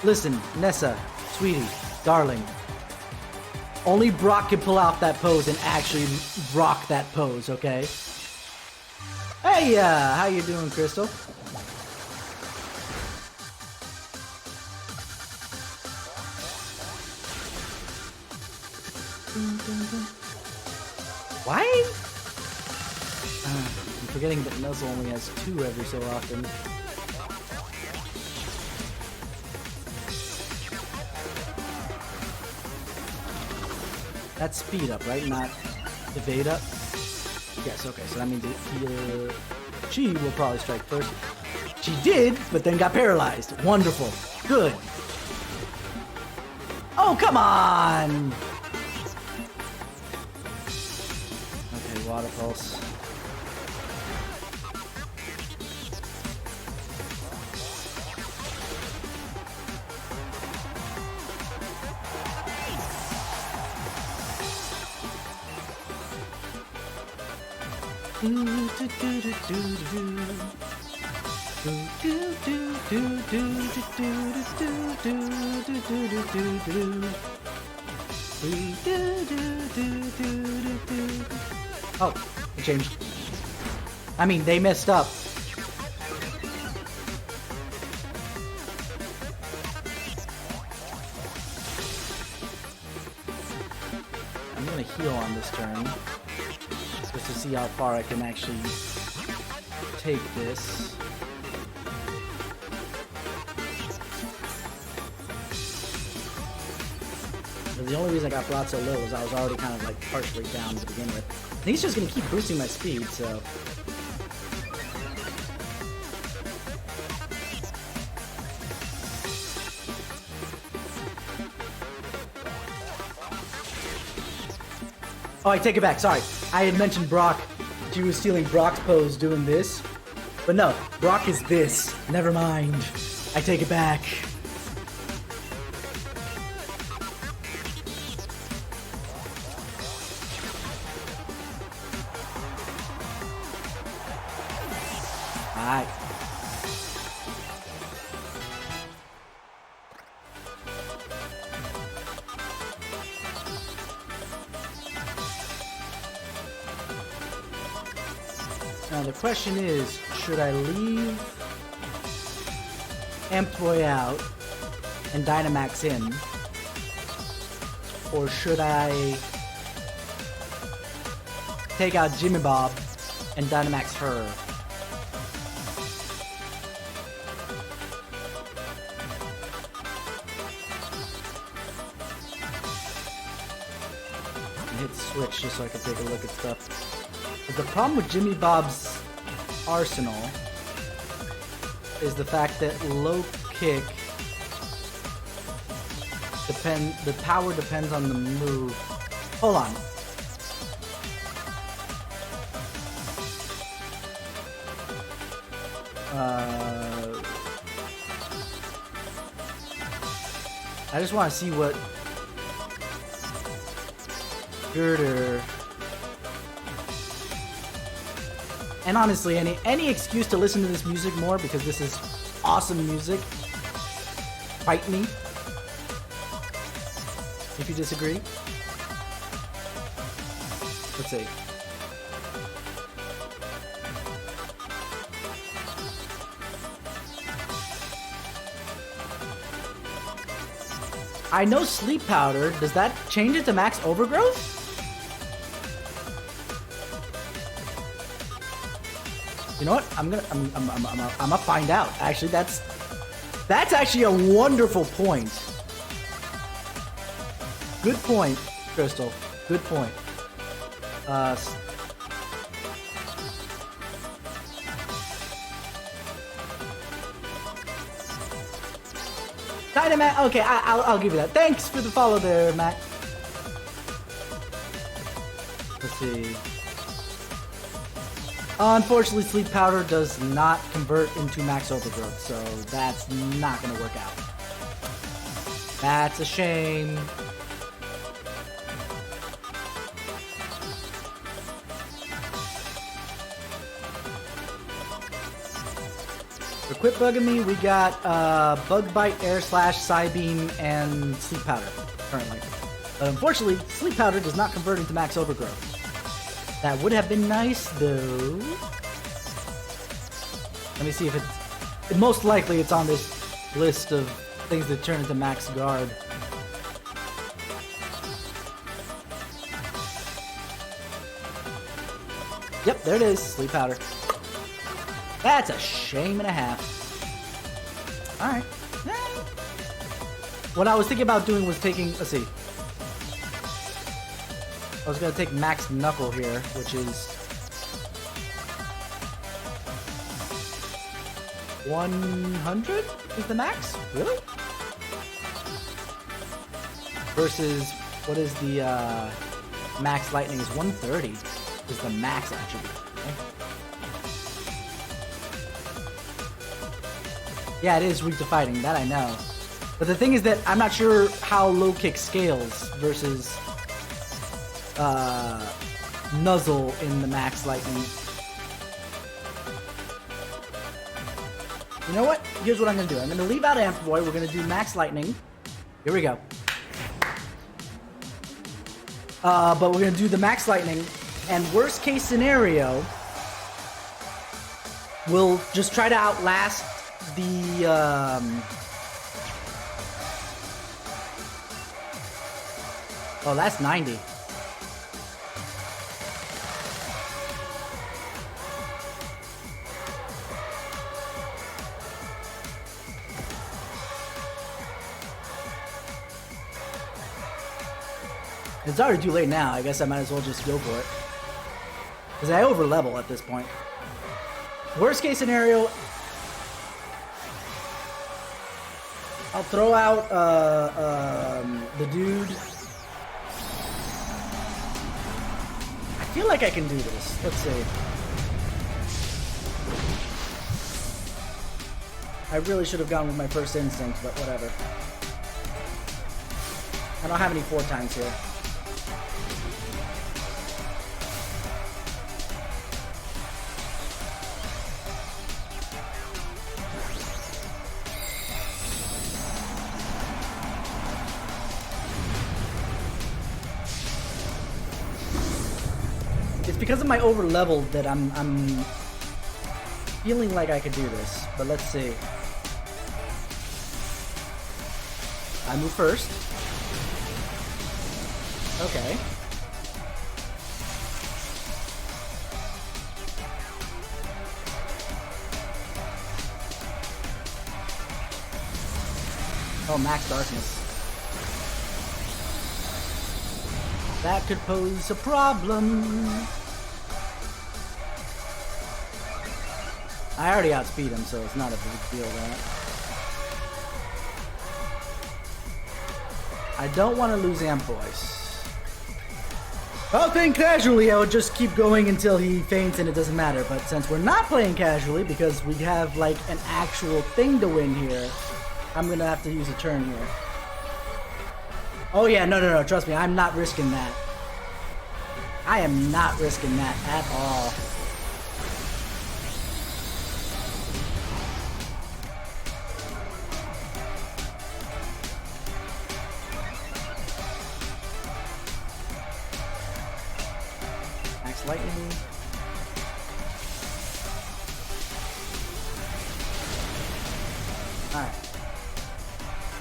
Listen, Nessa, sweetie, darling. Only Brock can pull off that pose and actually rock that pose, okay? Hey, how you doing, Crystal? Why? I'm forgetting that Nuzzle only has 2 every so often. That's speed up, right? Not evade up? Yes, okay, so that means she will probably strike first. She did, but then got paralyzed. Wonderful. Good. Oh, come on! Okay, water pulse. Oh, it changed. I mean, they messed up. I'm gonna heal on this turn, just to see how far I can actually take this. But the only reason I got brought so low was I was already kind of like partially down to begin with. I think he's just gonna keep boosting my speed, so. Oh, I take it back. Sorry. I had mentioned Brock. She was stealing Brock's pose doing this. But no, Brock is this. Never mind. I take it back. Alright. Now the question is, should I leave Amptoy out and Dynamax in? Or should I take out Jimmy Bob and Dynamax her? Hit switch just so I can take a look at stuff. But the problem with Jimmy Bob's arsenal is the fact that low kick the power depends on the move. Hold on. I just want to see what Girder. And honestly, any excuse to listen to this music more because this is awesome music. Fight me if you disagree. Let's see. I know Sleep Powder. Does that change it to max overgrowth? You know what? I'm gonna find out. Actually, that's actually a wonderful point. Good point, Crystal. Good point. Dynamax. Okay, I'll give you that. Thanks for the follow there, Matt. Let's see. Unfortunately, Sleep Powder does not convert into max overgrowth, so that's not gonna work out. That's a shame. For Quit Bugging Me, we got Bug Bite, Air Slash, Psybeam, and Sleep Powder currently. But unfortunately, Sleep Powder does not convert into max overgrowth. That would have been nice, though. Let me see if it's... Most likely it's on this list of things that turn into max guard. Yep, there it is. Sleep Powder. That's a shame and a half. Alright. What I was thinking about doing was taking... Let's see. I was going to take Max Knuckle here, which is 100 is the max? Really? Versus, what is the max lightning is 130 is the max attribute. Okay. Yeah, it is weak to fighting, that I know. But the thing is that I'm not sure how low kick scales versus Nuzzle in the max lightning. You know what? Here's what I'm gonna do. I'm gonna leave out Ampboy. We're gonna do max lightning. Here we go. But we're gonna do the max lightning, and worst case scenario, we'll just try to outlast the oh, that's 90. It's already too late now. I guess I might as well just go for it. Because I over level at this point. Worst case scenario, I'll throw out the dude. I feel like I can do this. Let's see. I really should have gone with my first instinct, but whatever. I don't have any 4 times here. It's because of my over level that I'm feeling like I could do this, but let's see. I move first. Okay. Oh, max darkness. That could pose a problem. I already outspeed him, so it's not a big deal, right? I don't want to lose Amp Voice. If I was playing casually, I would just keep going until he faints and it doesn't matter. But since we're not playing casually, because we have like an actual thing to win here, I'm gonna have to use a turn here. Oh yeah, no, trust me, I'm not risking that. I am not risking that at all. Max lightning. Alright.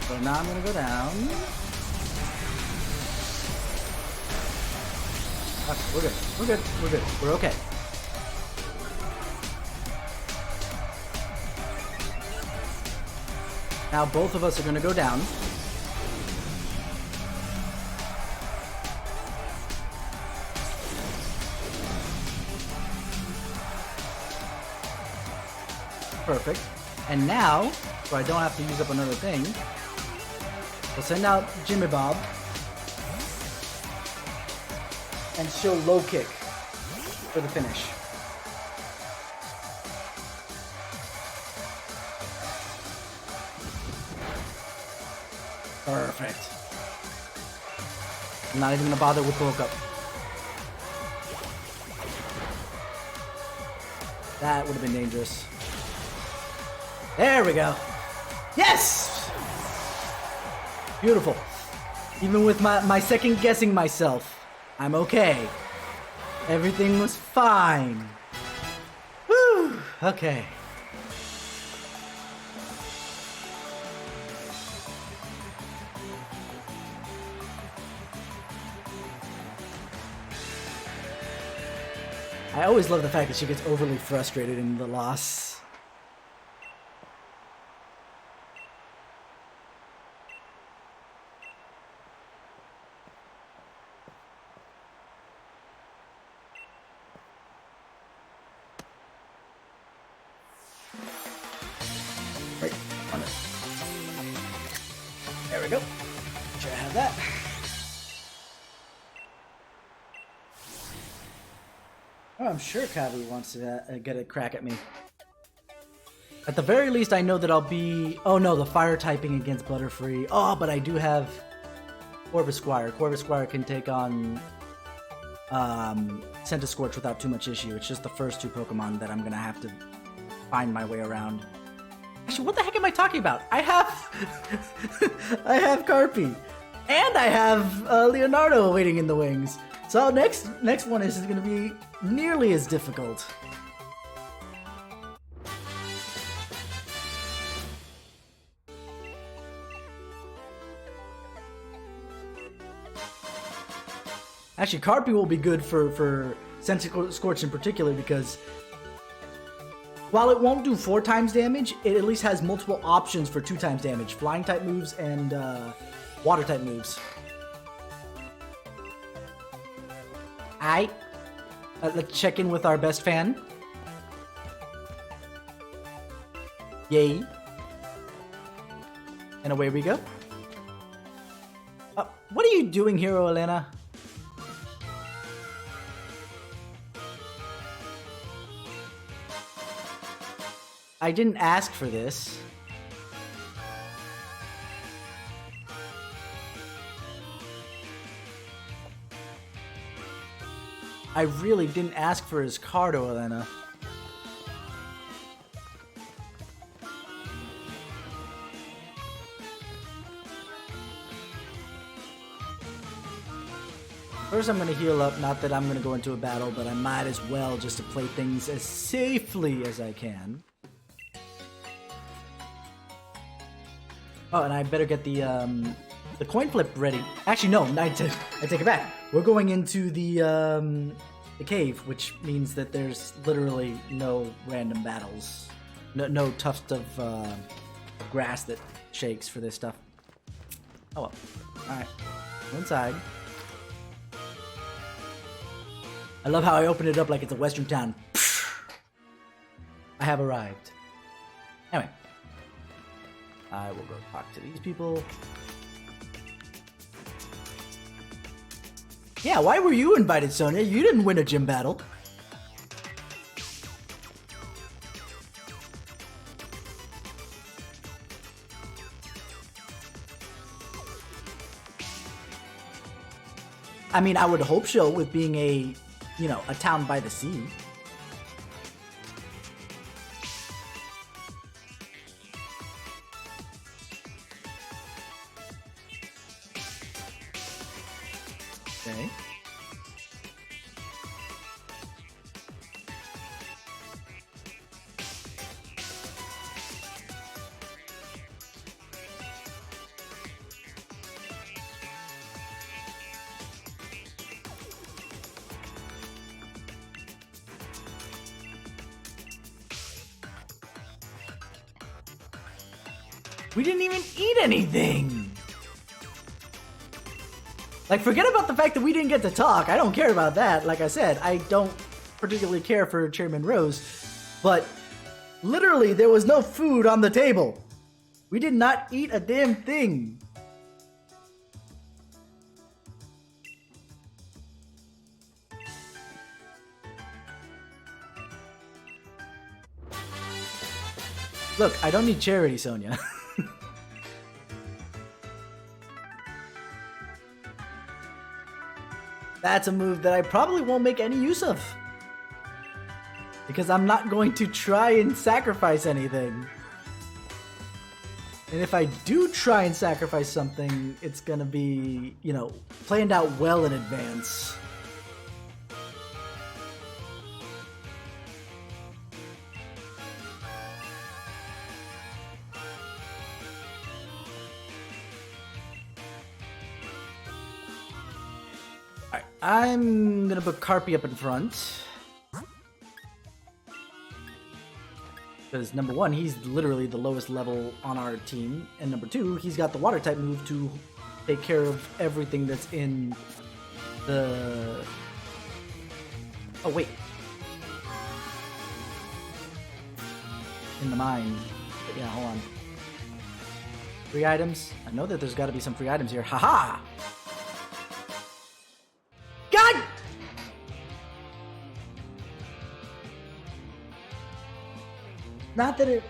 So now I'm gonna go down. Okay, we're good. We're good. We're good. We're okay. Now both of us are going to go down. Perfect. And now, so I don't have to use up another thing, we'll send out Jimmy Bob. And show low kick for the finish. Perfect. I'm not even gonna bother with bulk up. That would have been dangerous. There we go. Yes! Beautiful. Even with my second guessing myself. I'm okay. Everything was fine. Whew. Okay. I always love the fact that she gets overly frustrated in the loss. There we go. Should I have that? Oh, I'm sure Kabu wants to get a crack at me. At the very least, I know that I'll be... Oh no, the fire typing against Butterfree. Oh, but I do have Corvus Squire. Corvus Squire can take on Centiskorch without too much issue. It's just the first 2 Pokemon that I'm going to have to find my way around. Actually, what the heck am I talking about? I have... I have Carpy. And I have Leonardo waiting in the wings. So next one is going to be nearly as difficult. Actually, Carpy will be good for Centiskorch in particular because while it won't do 4 times damage, it at least has multiple options for 2 times damage. Flying type moves and water type moves. Aight. Let's check in with our best fan. Yay. And away we go. What are you doing here, Elena? I didn't ask for this. I really didn't ask for his card, Elena. First, I'm going to heal up. Not that I'm going to go into a battle, but I might as well just to play things as safely as I can. Oh, and I better get the coin flip ready. Actually, no, I take it back. We're going into the cave, which means that there's literally no random battles. No tuft of grass that shakes for this stuff. Oh well. Alright. Go inside. I love how I open it up like it's a western town. I have arrived. Anyway. I will go talk to these people. Yeah, why were you invited, Sonia? You didn't win a gym battle. I mean, I would hope so, with being a, you know, a town by the sea. Okay. We didn't even eat anything! Like, forget about the fact that we didn't get to talk. I don't care about that. Like I said, I don't particularly care for Chairman Rose. But, literally, there was no food on the table. We did not eat a damn thing. Look, I don't need charity, Sonia. That's a move that I probably won't make any use of. Because I'm not going to try and sacrifice anything. And if I do try and sacrifice something, it's gonna be, you know, planned out well in advance. I'm gonna put Carpy up in front. Because number one, he's literally the lowest level on our team. And number two, he's got the water type move to take care of everything that's in the... Oh, wait. In the mine. But yeah, hold on. Free items? I know that there's gotta be some free items here. Haha! God! Not that it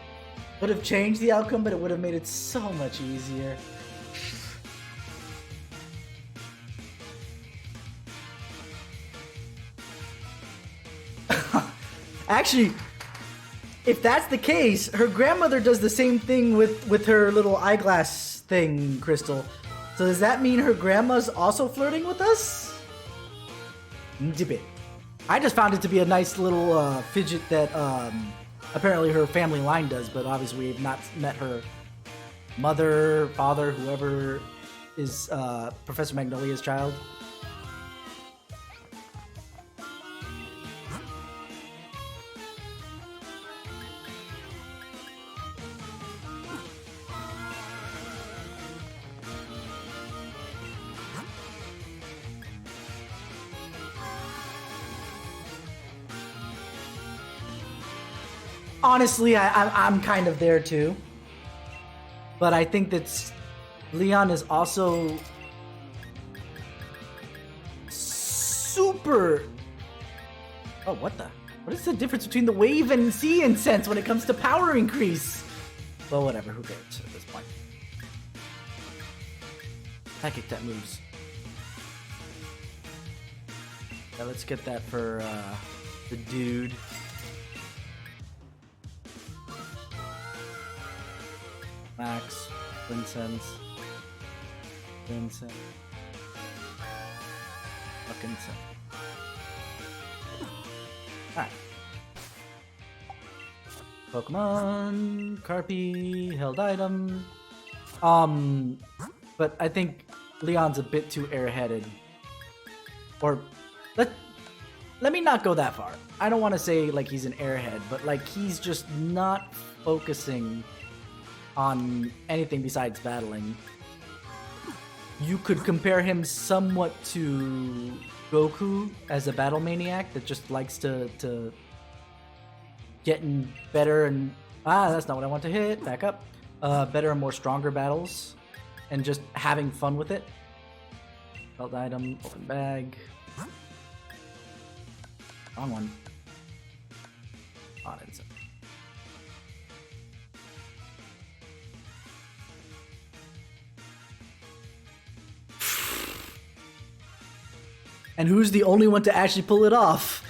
would have changed the outcome, but it would have made it so much easier. Actually, if that's the case, her grandmother does the same thing with her little eyeglass thing, Crystal. So does that mean her grandma's also flirting with us? I just found it to be a nice little fidget that apparently her family line does, but obviously we've not met her mother, father, whoever is Professor Magnolia's child. Honestly, I'm kind of there too. But I think that Leon is also super... Oh, what the? What is the difference between the wave and sea incense when it comes to power increase? Well, whatever, who cares at this point? Psychic that moves. Yeah, let's get that for the dude. Max, Vincent. Fucking Sen. Alright. Pokemon, Carpy, held item. But I think Leon's a bit too airheaded. Or let me not go that far. I don't want to say like he's an airhead, but like he's just not focusing on anything besides battling. You could compare him somewhat to Goku as a battle maniac that just likes to getting better and that's not what I want to hit. Back up. Better and more stronger battles, and just having fun with it. Belt item, open bag. Wrong one. On it. And who's the only one to actually pull it off?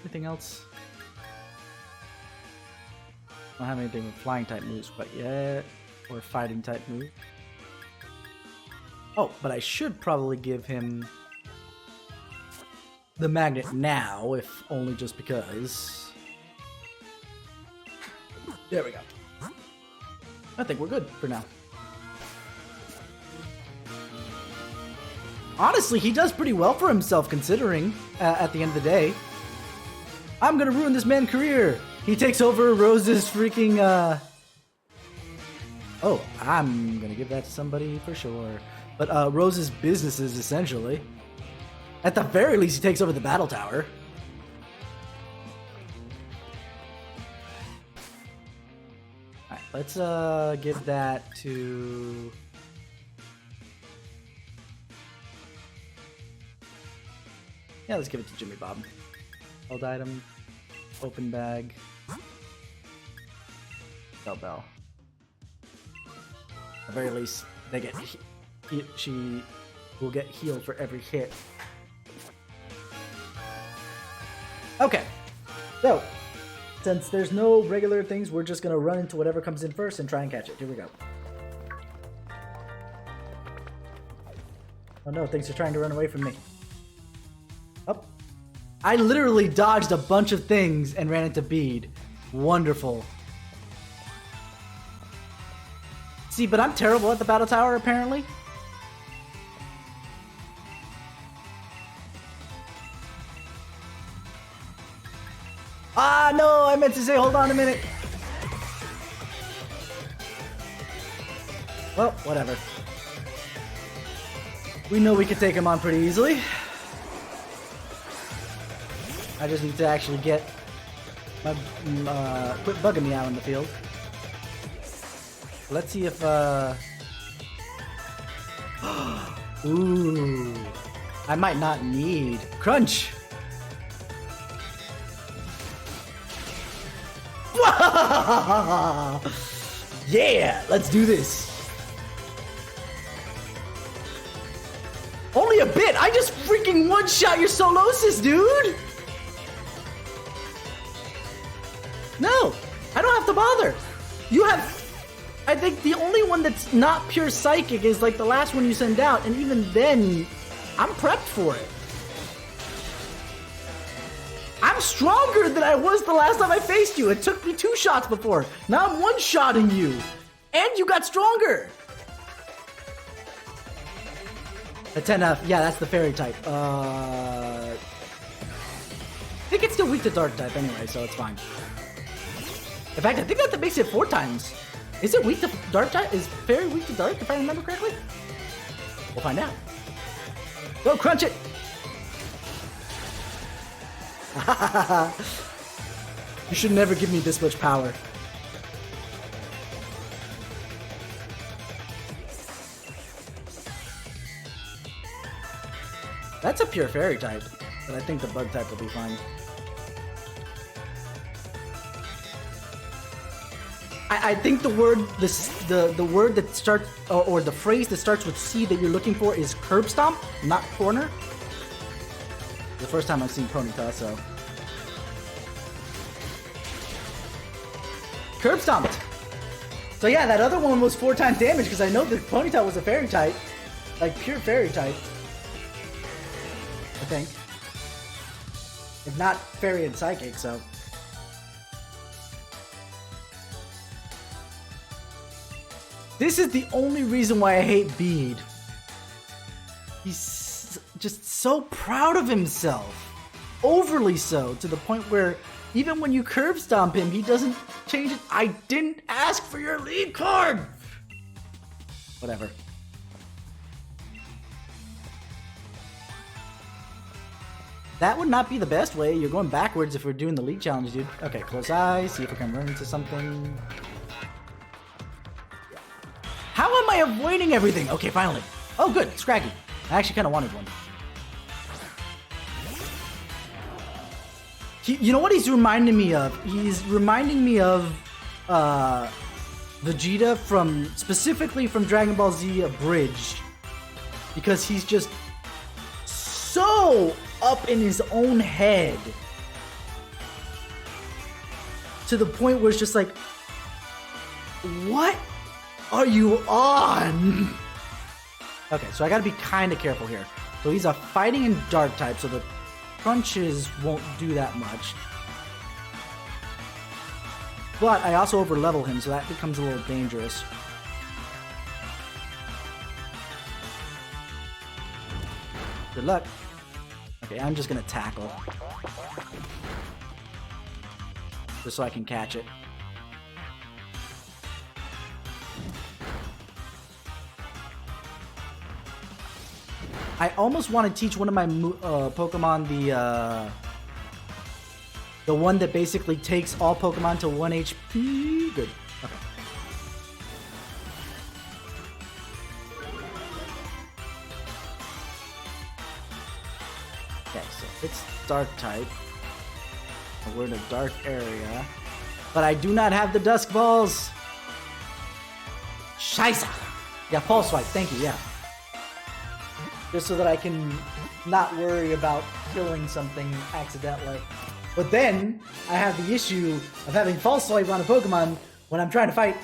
Anything else? I don't have anything with flying type moves quite yet, or fighting type move. Oh, but I should probably give him the magnet now, if only just because. There we go. I think we're good for now. Honestly, he does pretty well for himself considering, at the end of the day. I'm gonna ruin this man's career. He takes over Rose's freaking, Oh, I'm gonna give that to somebody for sure. But, Rose's businesses, essentially. At the very least, he takes over the battle tower. Alright, let's, give that to... Yeah, let's give it to Jimmy Bob. Held item, open bag, Bell. At the very least, they get she will get healed for every hit. Okay, so since there's no regular things, we're just gonna run into whatever comes in first and try and catch it. Here we go. Oh no, things are trying to run away from me. Oh, I literally dodged a bunch of things and ran into Bede. Wonderful. See, but I'm terrible at the battle tower, apparently. Ah, no, I meant to say hold on a minute. Well, whatever. We know we can take him on pretty easily. I just need to actually get my, quit bugging me out in the field. Let's see if, ooh, I might not need Crunch. Yeah, let's do this. Only a bit. I just freaking one-shot your Solosis, dude. No, I don't have to bother. You have... I think the only one that's not pure psychic is like the last one you send out, and even then, I'm prepped for it. I'm stronger than I was the last time I faced you. It took me 2 shots before. Now I'm one-shotting you. And you got stronger. A 10F. Yeah, that's the fairy type. I think it's still weak to dark type anyway, so it's fine. In fact, I think that makes it 4 times. Is it weak to dark type? Is fairy weak to dark, if I remember correctly? We'll find out. Go, crunch it! You should never give me this much power. That's a pure fairy type, but I think the bug type will be fine. I think the word the word that starts or the phrase that starts with C that you're looking for is curb stomp, not corner. The first time I've seen Ponyta, so curb stomped. So yeah, that other one was 4 times damage because I know that Ponyta was a fairy type, like pure fairy type. I think, if not fairy and psychic, so. This is the only reason why I hate Bede. He's just so proud of himself. Overly so, to the point where even when you curb stomp him, he doesn't change it. I didn't ask for your lead card! Whatever. That would not be the best way. You're going backwards if we're doing the lead challenge, dude. Okay, close eyes, see if we can run into something. How am I avoiding everything? Okay, finally. Oh, good. Scraggy. I actually kind of wanted one. You know what he's reminding me of? He's reminding me of Vegeta specifically from Dragon Ball Z Abridged. Because he's just so up in his own head. To the point where it's just like, what are you on? Okay, so I gotta be kind of careful here. So he's a fighting and dark type, so the crunches won't do that much. But I also over level him, so that becomes a little dangerous. Good luck. Okay, I'm just gonna tackle. Just so I can catch it. I almost want to teach one of my Pokemon the one that basically takes all Pokemon to 1 HP. Good. Okay. Okay, so it's dark type. We're in a dark area. But I do not have the Dusk Balls. Scheisse. Yeah, Pulse Swipe. Thank you, yeah. Just so that I can not worry about killing something accidentally. But then, I have the issue of having False Swipe on a Pokemon when I'm trying to fight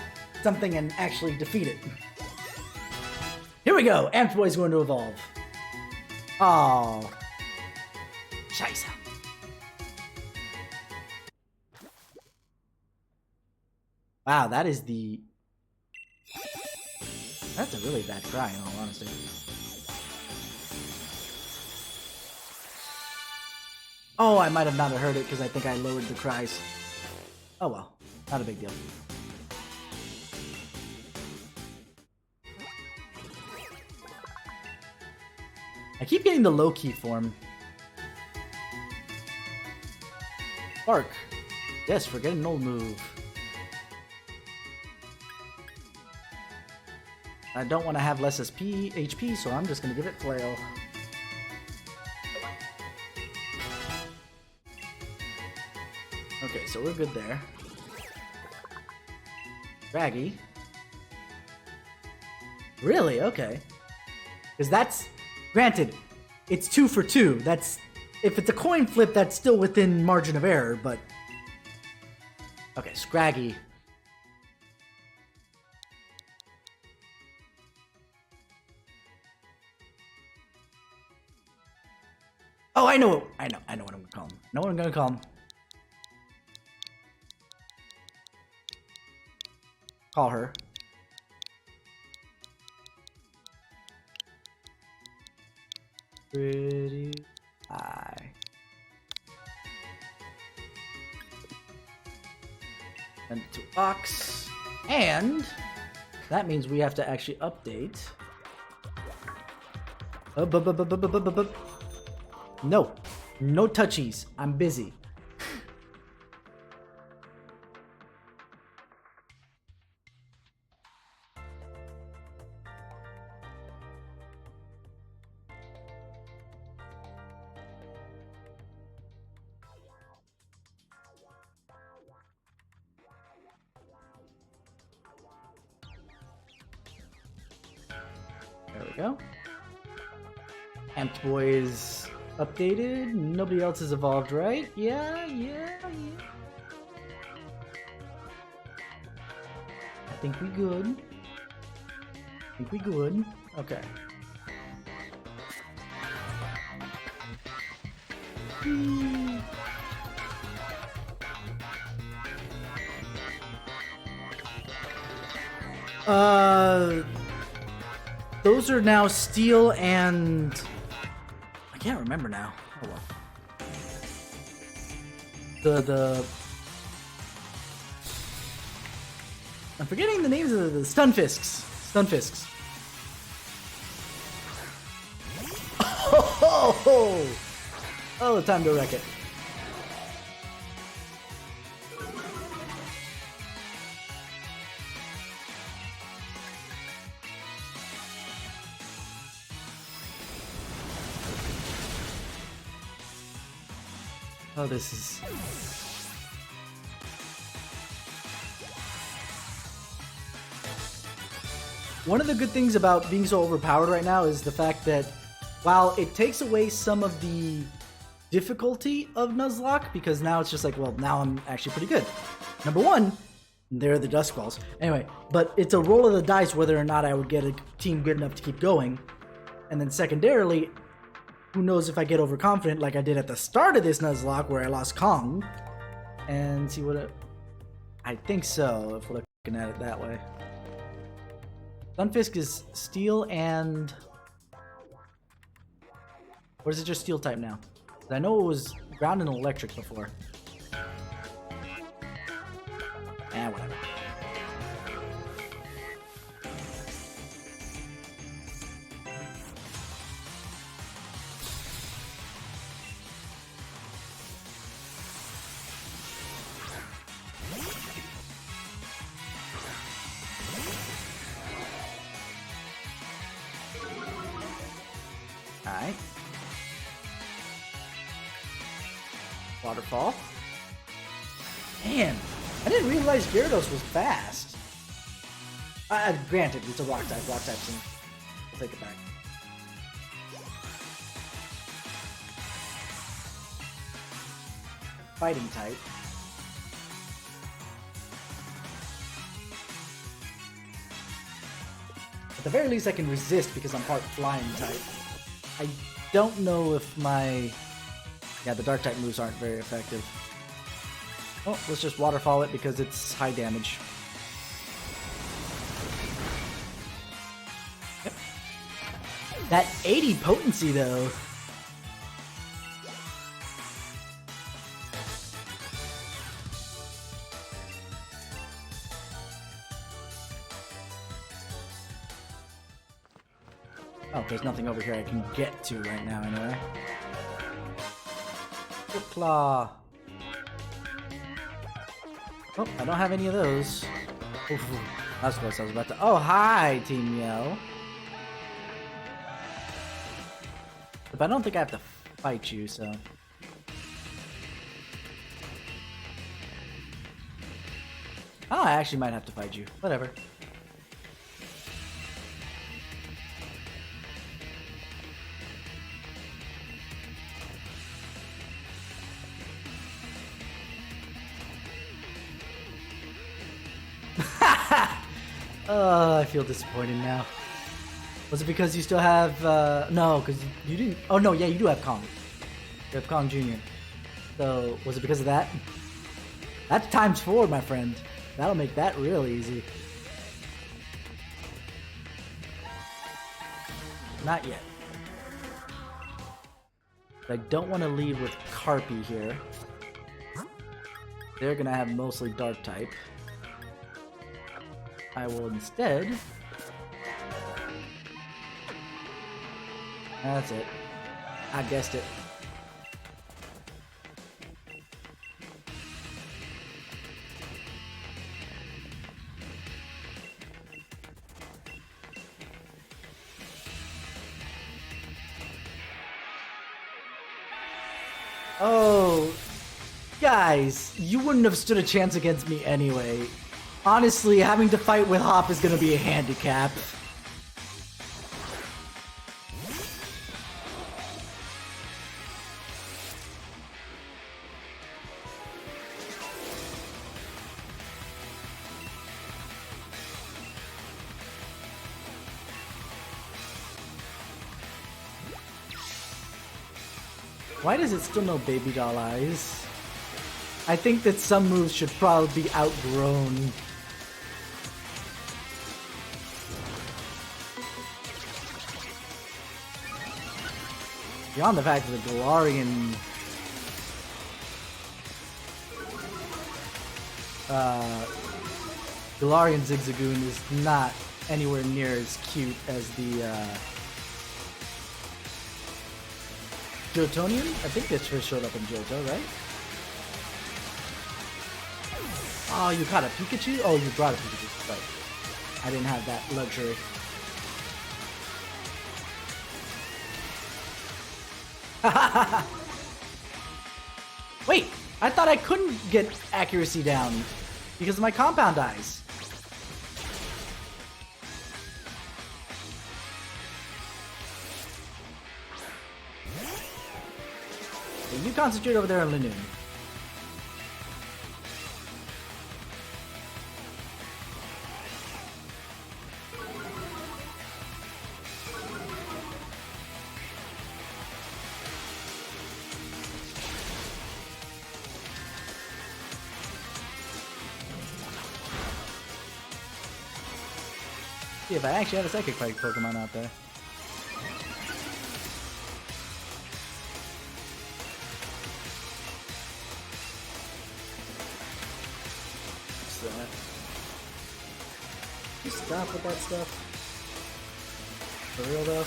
something and actually defeat it. Here we go! Amped Boy's going to evolve. Oh, Scheisse. Wow, that is the... That's a really bad cry, in all honesty. Oh, I might have not heard it because I think I lowered the cries. Oh well, not a big deal. I keep getting the low-key form. Bark. Yes, forget an old move. I don't want to have less HP, so I'm just going to give it Flail. Okay, so we're good there. Raggy. Really? Okay. Because that's... Granted, it's 2 for 2. That's... If it's a coin flip, that's still within margin of error, but... Okay, Scraggy. Oh, I know what I'm gonna call him. I know what I'm gonna call him. Call her. Pretty eye. And to Ox. And that means we have to actually update. No. No touchies. I'm busy. There we go. Amped Boy is updated. Nobody else has evolved, right? Yeah. I think we good. Okay. Those are now steel and I can't remember now. Oh well. The I'm forgetting the names of the Stunfisks. Oh, time to wreck it. Oh, this is... One of the good things about being so overpowered right now is the fact that while it takes away some of the difficulty of Nuzlocke, because now it's just like, well, now I'm actually pretty good. Number one, they're the Dusk Balls. Anyway, but it's a roll of the dice whether or not I would get a team good enough to keep going. And then secondarily, who knows if I get overconfident like I did at the start of this Nuzlocke where I lost Kong. And see what I think so, if we're looking at it that way. Stunfisk is steel and... Or is it just steel type now? I know it was ground and electric before. Whatever. Alright. Waterfall. Man, I didn't realize Gyarados was fast. Granted, it's a rock type. Rock type's in. I'll take it back. Fighting type. At the very least, I can resist because I'm part flying type. I don't know if my... Yeah, the dark type moves aren't very effective. Oh, let's just waterfall it because it's high damage. Yep. That 80 potency though. Oh, there's nothing over here I can get to right now anyway. Claw. Oh, I don't have any of those. Oof, that's close. I was about to... Oh, hi, Team Yell. But I don't think I have to fight you, so... Oh, I actually might have to fight you. Whatever. I feel disappointed now. Was it because you still have, no, because you didn't, oh no, yeah, you do have Kong. You have Kong Jr. So, was it because of that? That's ×4, my friend. That'll make that real easy. Not yet. But I don't want to lead with Carpy here. They're gonna have mostly Dark type. I will instead... That's it. I guessed it. Oh, guys, you wouldn't have stood a chance against me anyway. Honestly, having to fight with Hop is gonna be a handicap. Why does it still know baby doll eyes? I think that some moves should probably be outgrown. Beyond the fact that the Galarian Galarian Zigzagoon is not anywhere near as cute as the Johtonian? I think this first showed up in Johto, right? Oh, you caught a Pikachu? Oh, you brought a Pikachu. Right. I didn't have that luxury. Wait, I thought I couldn't get accuracy down because of my compound eyes. Okay, you concentrate over there on Linoon. See if I actually had a Psychic Type Pokemon out there. What's that? You stop with that stuff? For real though?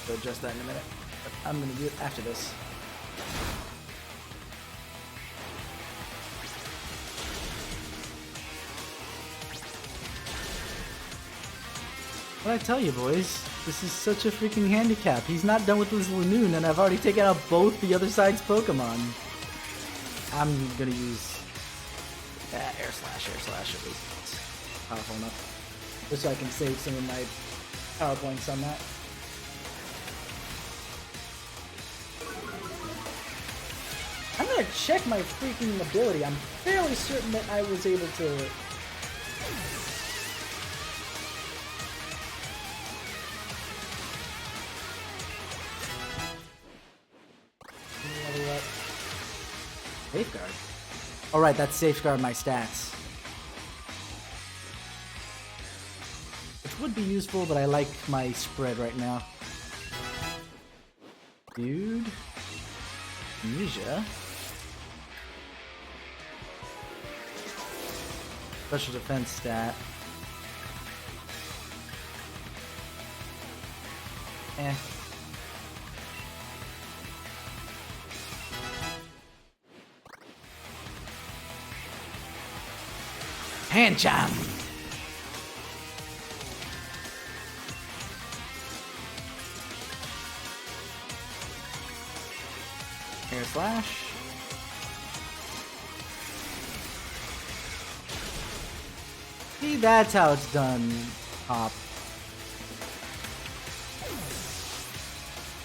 Go adjust that in a minute. But I'm gonna do it after this. What I tell you, boys, this is such a freaking handicap. He's not done with this Linoon, and I've already taken out both the other side's Pokemon. I'm gonna use Air Slash at least. It's powerful enough. Just so I can save some of my power points on that. I'm gonna check my freaking ability. I'm fairly certain that I was able to... Safeguard? Alright, that's safeguard my stats. Which would be useful, but I like my spread right now. Dude. Amnesia. Special defense stat. Eh. Hand jam. Air slash. See, that's how it's done, Hop.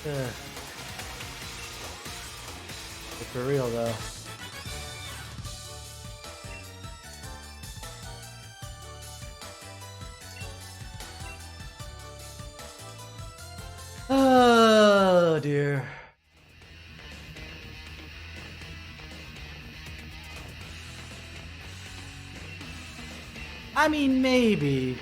Ugh. But for real though. Oh dear. I mean, maybe.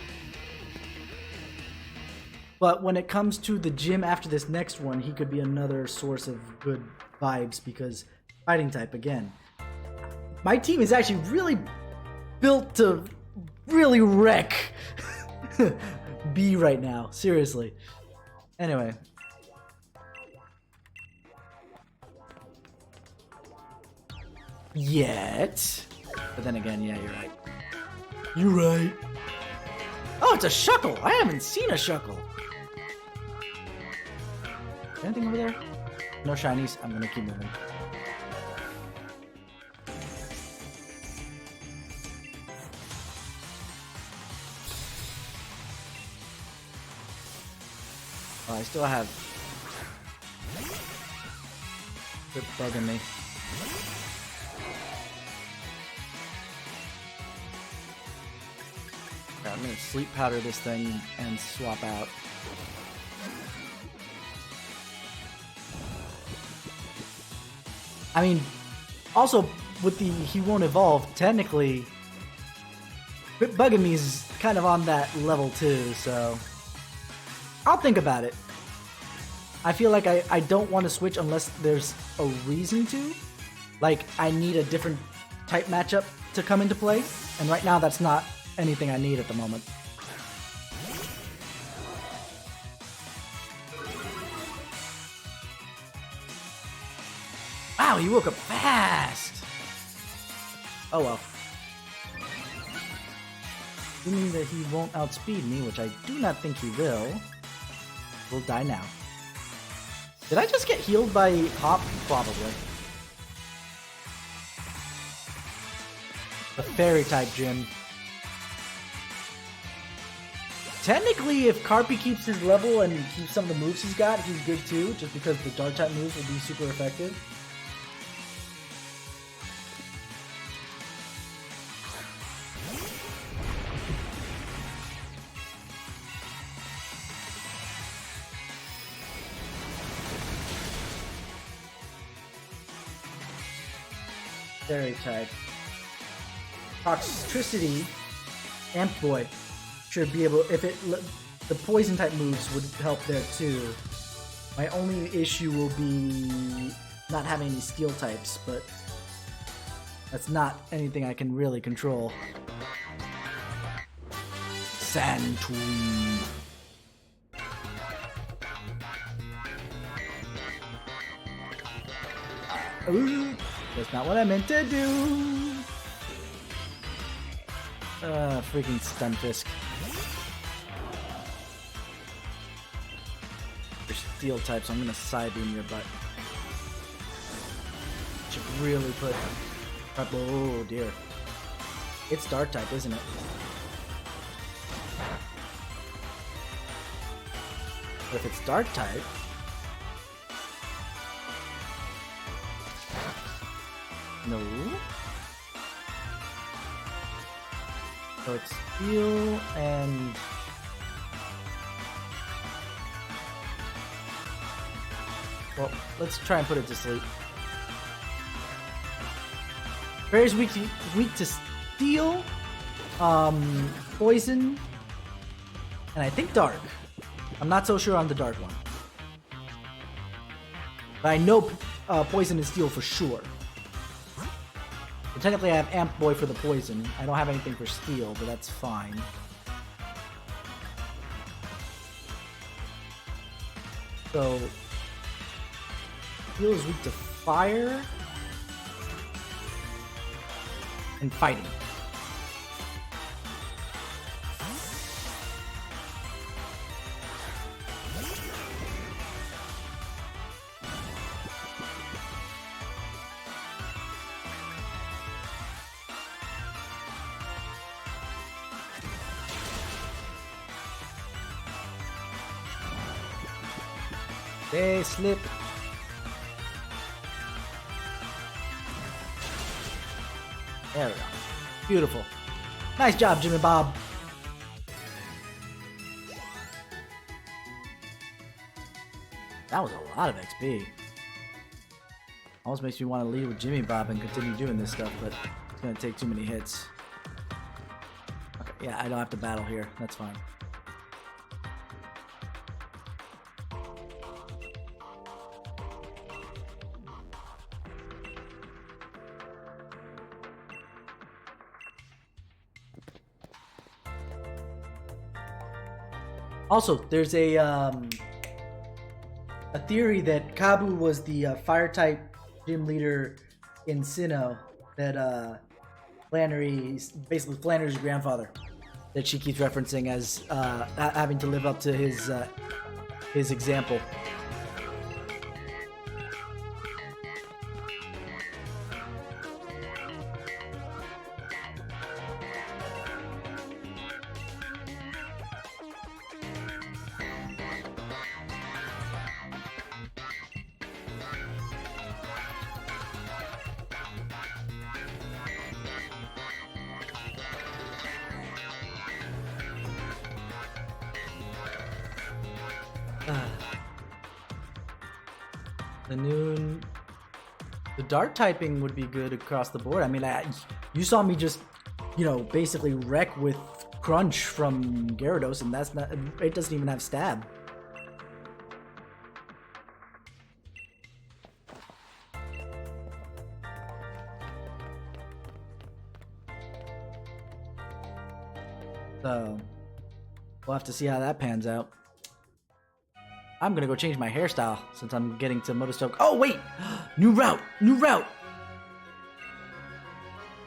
But when it comes to the gym after this next one, he could be another source of good vibes because fighting type again. My team is actually really built to really wreck B right now. Seriously. Anyway. Yet. But then again, yeah, you're right. You're right. Oh, it's a Shuckle. I haven't seen a Shuckle. Anything over there? No shinies. I'm gonna keep moving. Oh, I still have... Quit bugging me. Okay, I'm gonna sleep powder this thing and swap out. I mean, also with the he won't evolve, technically, Quit Bugging Me is kind of on that level too, so I'll think about it. I feel like I don't want to switch unless there's a reason to. Like, I need a different type matchup to come into play, and right now that's not anything I need at the moment. Wow, he woke up fast! Oh well. Assuming that he won't outspeed me, which I do not think he will die now. Did I just get healed by Hop? Probably. The fairy type gym. Technically, if Carpy keeps his level and keeps some of the moves he's got, he's good too, just because the dark type moves will be super effective. Fairy type. Toxicity, Amp Boy should be able, if it, the poison type moves would help there too. My only issue will be not having any steel types, but that's not anything I can really control. Sandtomb. Ooh, that's not what I meant to do. Freaking Stunfisk. You're steel types, so I'm gonna side beam your butt. Should really put... Oh dear. It's dark type, isn't it? But if it's dark type... No. So it's steel and... Well, let's try and put it to sleep. Fairy's weak to steel, poison, and I think dark. I'm not so sure on the dark one. But I know poison and steel for sure. So technically I have Amp Boy for the poison. I don't have anything for steel, but that's fine. So... Steel is weak to fire and fighting. They slip. There we go. Beautiful. Nice job, Jimmy Bob. That was a lot of XP. Almost makes me want to lead with Jimmy Bob and continue doing this stuff, but it's going to take too many hits. Okay. Yeah, I don't have to battle here. That's fine. Also, there's a theory that Kabu was the fire type gym leader in Sinnoh that basically Flannery's grandfather, that she keeps referencing as having to live up to his example. The dart typing would be good across the board. I mean, you saw me just, basically wreck with Crunch from Gyarados, and it doesn't even have stab. So, we'll have to see how that pans out. I'm gonna go change my hairstyle since I'm getting to Motostoke. Oh, wait! New route! New route!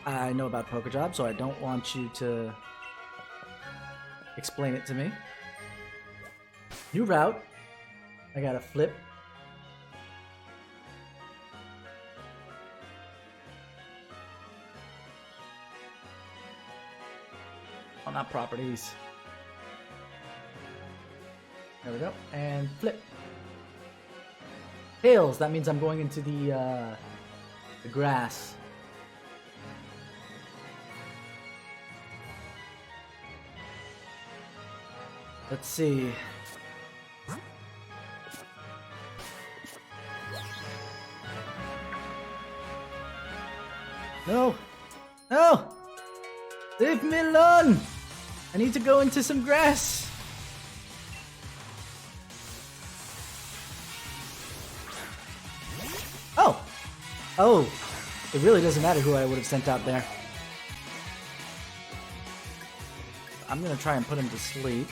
I know about Pokejob, so I don't want you to explain it to me. New route. I gotta flip. Oh, not properties. There we go, and flip. Tails, that means I'm going into the grass. Let's see. No! No! Leave me alone! I need to go into some grass! Oh, it really doesn't matter who I would have sent out there. I'm gonna try and put him to sleep.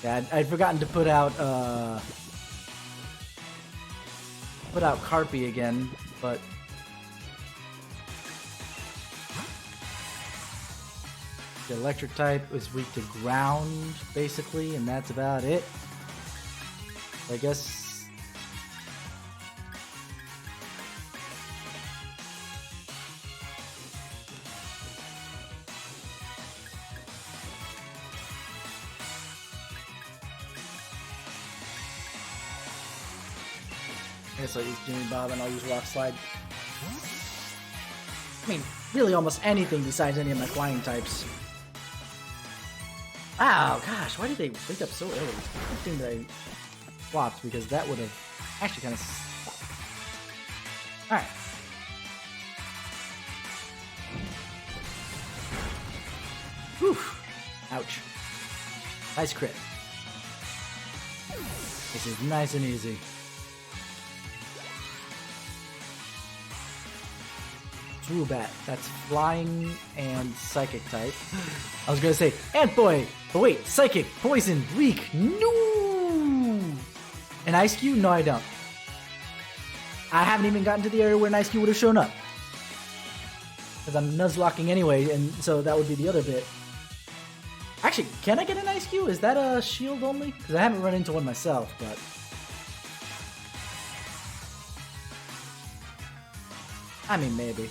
Yeah, I'd forgotten to put out Carpy again, but the electric type is weak to ground, basically, and that's about it. I guess I'll use Jimmy Bob and I'll use Rock Slide. I mean, really almost anything besides any of my flying types. Oh gosh, why did they wake up so early? Good thing that I swapped, because that would have actually kind of sucked. Alright. Whew. Ouch. Nice crit. This is nice and easy. Bat. That's flying and psychic type. I was gonna say Ant Boy, but wait, psychic, poison, weak. No. An Ice Cube? No, I don't. I haven't even gotten to the area where an Ice Cube would have shown up, because I'm Nuzlocking anyway, and so that would be the other bit. Actually, can I get an Ice Cube? Is that a shield only? Because I haven't run into one myself, but. I mean, maybe.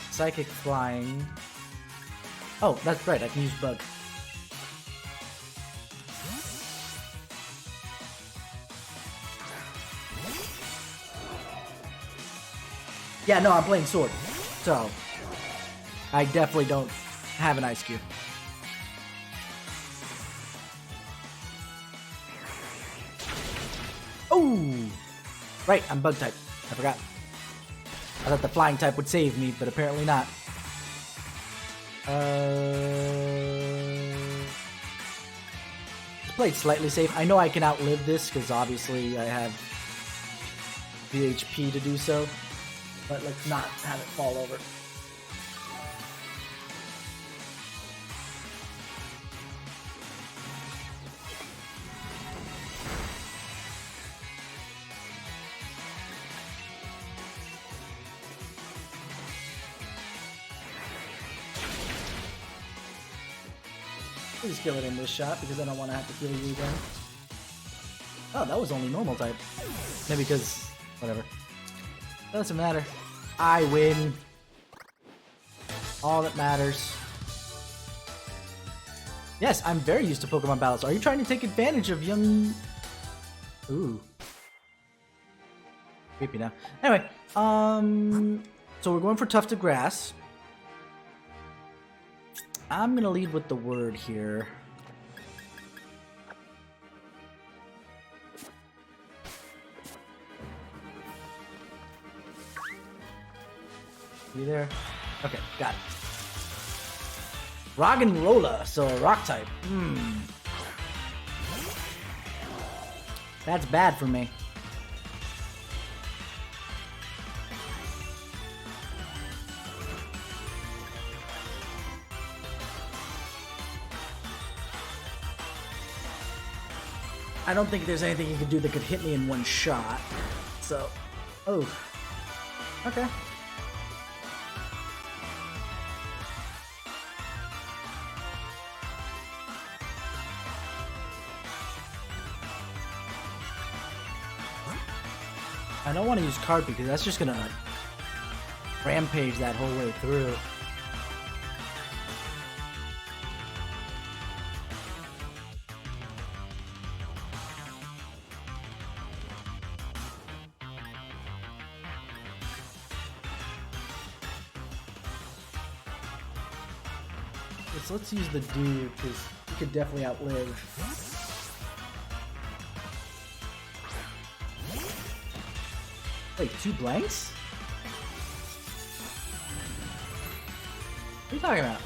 Psychic flying. Oh, that's right, I can use bug. Yeah, no, I'm playing sword, so I definitely don't have an Ice Cube. Oh! Right, I'm bug type. I forgot. I thought the flying type would save me, but apparently not. Played slightly safe. I know I can outlive this because obviously I have the HP to do so, but let's not have it fall over. Please kill it in this shot because I don't want to have to kill you again. Oh, that was only normal type. Maybe because... whatever. Doesn't matter. I win. All that matters. Yes, I'm very used to Pokemon battles. Are you trying to take advantage of young... Ooh. Creepy now. Anyway, so we're going for Tufted Grass. I'm gonna lead with the word here. You there? Okay, got it. Roggenrola, so a rock type. That's bad for me. I don't think there's anything you can do that could hit me in one shot. So, oh, okay. I don't want to use card because that's just gonna rampage that whole way through. So let's use the dude because he could definitely outlive. Wait, 2 blanks? What are you talking about?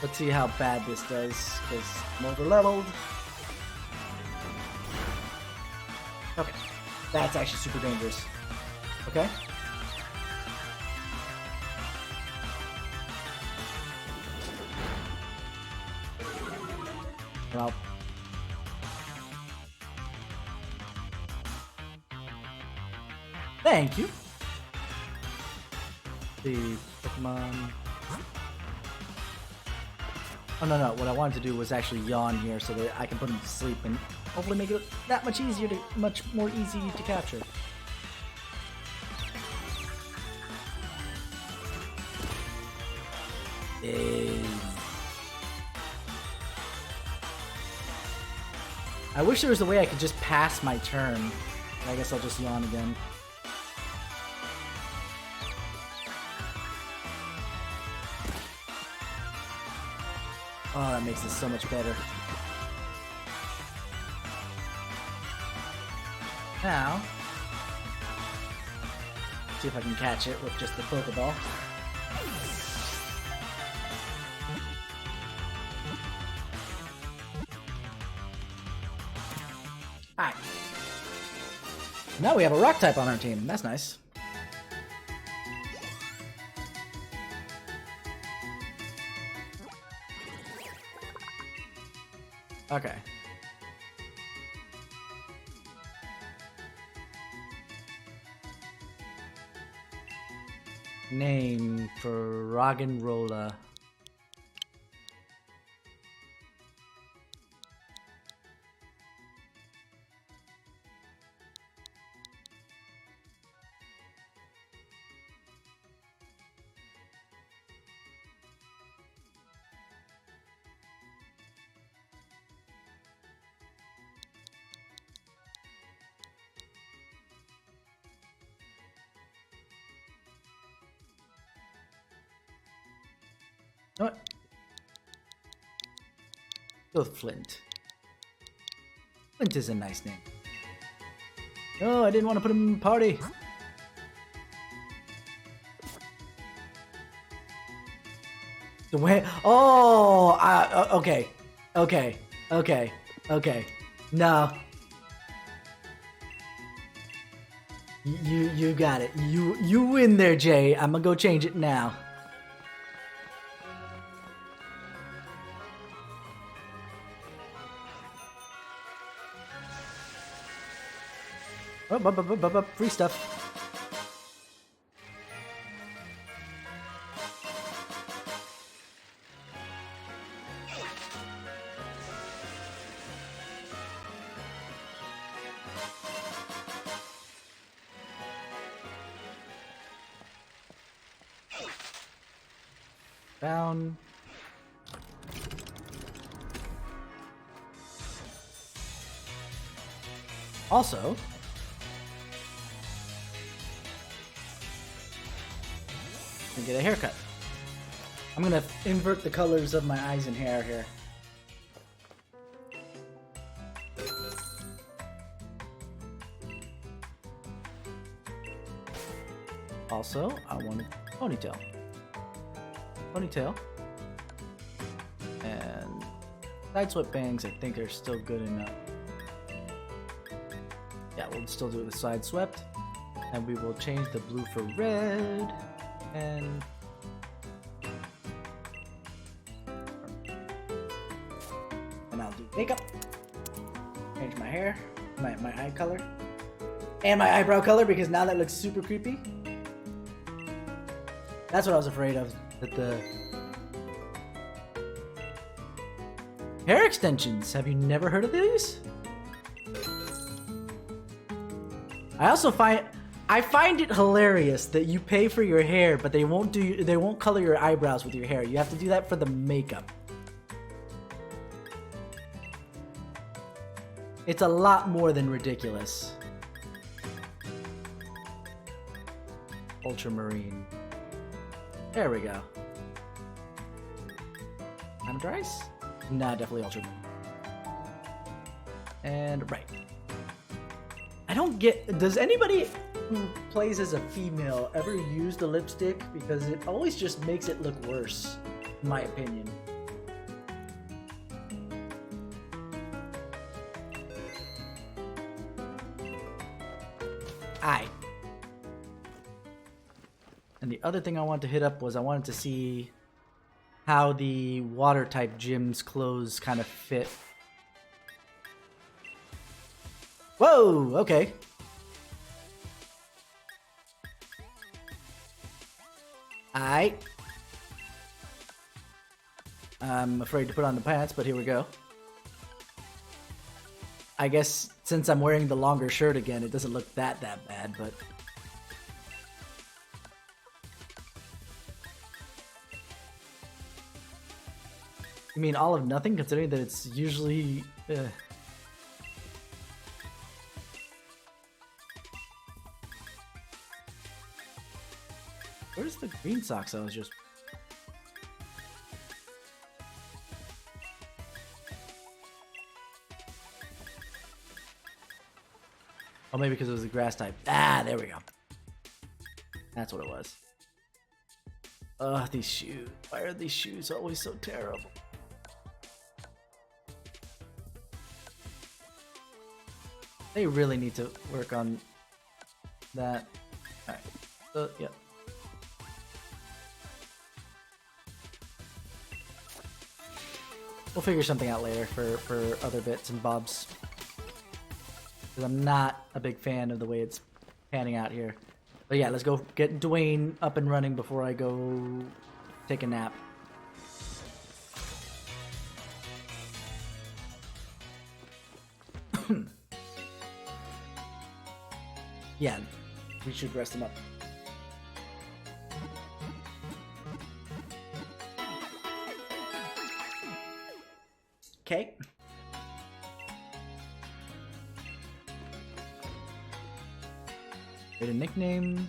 Let's see how bad this does, because I'm over-leveled. Okay. That's actually super dangerous. Okay? Well. Thank you. The Pokemon... Oh, no. What I wanted to do was actually yawn here so that I can put him to sleep and hopefully make it that much more easy to capture. I wish there was a way I could just pass my turn. I guess I'll just yawn again. Oh, that makes this so much better. Now, see if I can catch it with just the Pokeball. Alright. Now we have a rock type on our team. That's nice. Okay. Name for Roggenrola. know what? Go with Flint. Flint is a nice name. No, I didn't want to put him in the party. The way. Oh, okay, okay, okay, okay. No. You got it. You win there, Jay. I'm gonna go change it now. Oh, free stuff. Down. Also, and get a haircut. I'm gonna invert the colors of my eyes and hair here. Also, I want a ponytail. Ponytail. And side swept bangs I think are still good enough. Yeah, we'll still do the side swept. And we will change the blue for red. And I'll do makeup. Change my hair, my eye color. And my eyebrow color because now that looks super creepy. That's what I was afraid of. That the hair extensions. Have you never heard of these? I find it hilarious that you pay for your hair, but they won't color your eyebrows with your hair. You have to do that for the makeup. It's a lot more than ridiculous. Ultramarine. There we go. Diamond rice? Nah, definitely ultramarine. And right. I don't get. Does anybody who plays as a female ever use the lipstick? Because it always just makes it look worse, in my opinion. Aye. And the other thing I wanted to hit up was I wanted to see how the water type gym's clothes kind of fit. Whoa, okay. Aight. I'm afraid to put on the pants, but here we go. I guess since I'm wearing the longer shirt again, it doesn't look that bad, but... You mean all of nothing, considering that it's usually... Where's the green socks I was just... Oh, maybe because it was a grass type. Ah, there we go. That's what it was. Ugh, these shoes. Why are these shoes always so terrible? They really need to work on that. Alright. So, yeah. We'll figure something out later for other bits and bobs. Because I'm not a big fan of the way it's panning out here. But yeah, let's go get Dwayne up and running before I go take a nap. Yeah, we should rest him up. Okay. Create a nickname.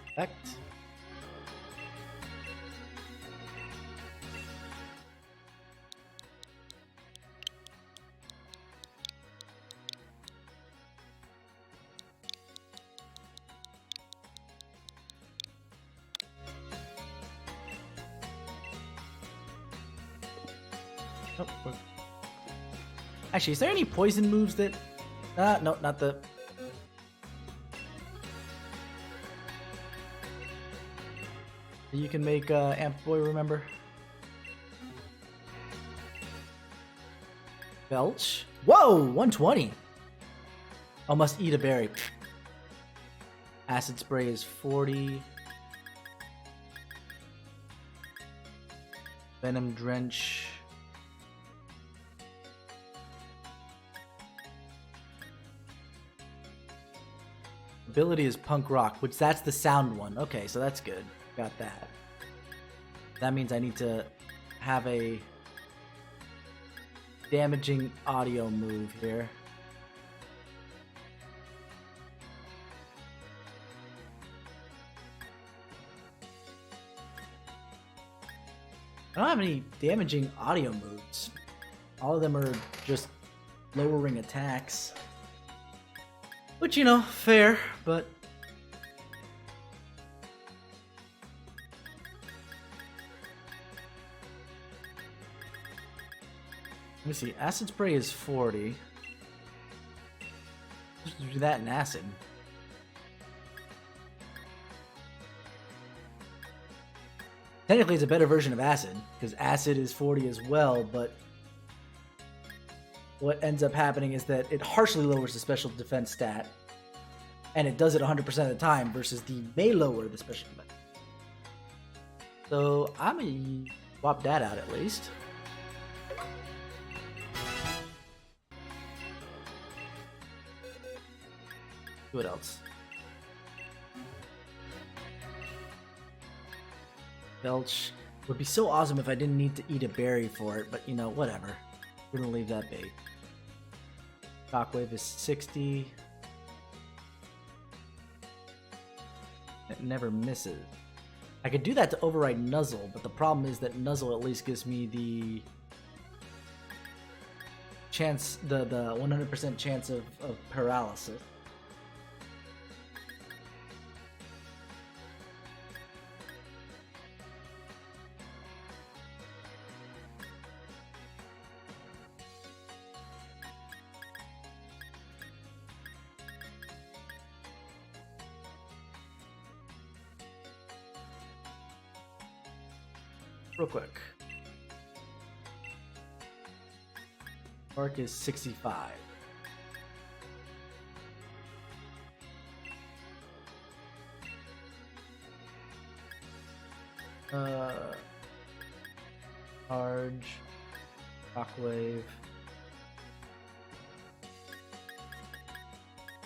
Effect. Oh, actually, is there any poison moves that... no, not the... You can make Amp Boy remember. Belch. Whoa, 120. Oh, must eat a berry. Acid spray is 40. Venom drench. Ability is punk rock, which that's the sound one. Okay, so that's good. Got that. That means I need to have a damaging audio move here. I don't have any damaging audio moves. All of them are just lowering attacks. Which, you know, fair, but... Let me see, acid spray is 40. Just do that in acid. Technically, it's a better version of acid, because acid is 40 as well, but what ends up happening is that it harshly lowers the special defense stat, and it does it 100% of the time, versus the may lower the special defense. So I'm gonna swap that out at least. What else? Belch. Would be so awesome if I didn't need to eat a berry for it, but you know, whatever. We're gonna leave that be. Shockwave is 60. It never misses. I could do that to override Nuzzle, but the problem is that Nuzzle at least gives me the chance, the 100% chance of paralysis. Real quick. Bark is 65. Charge. Shockwave.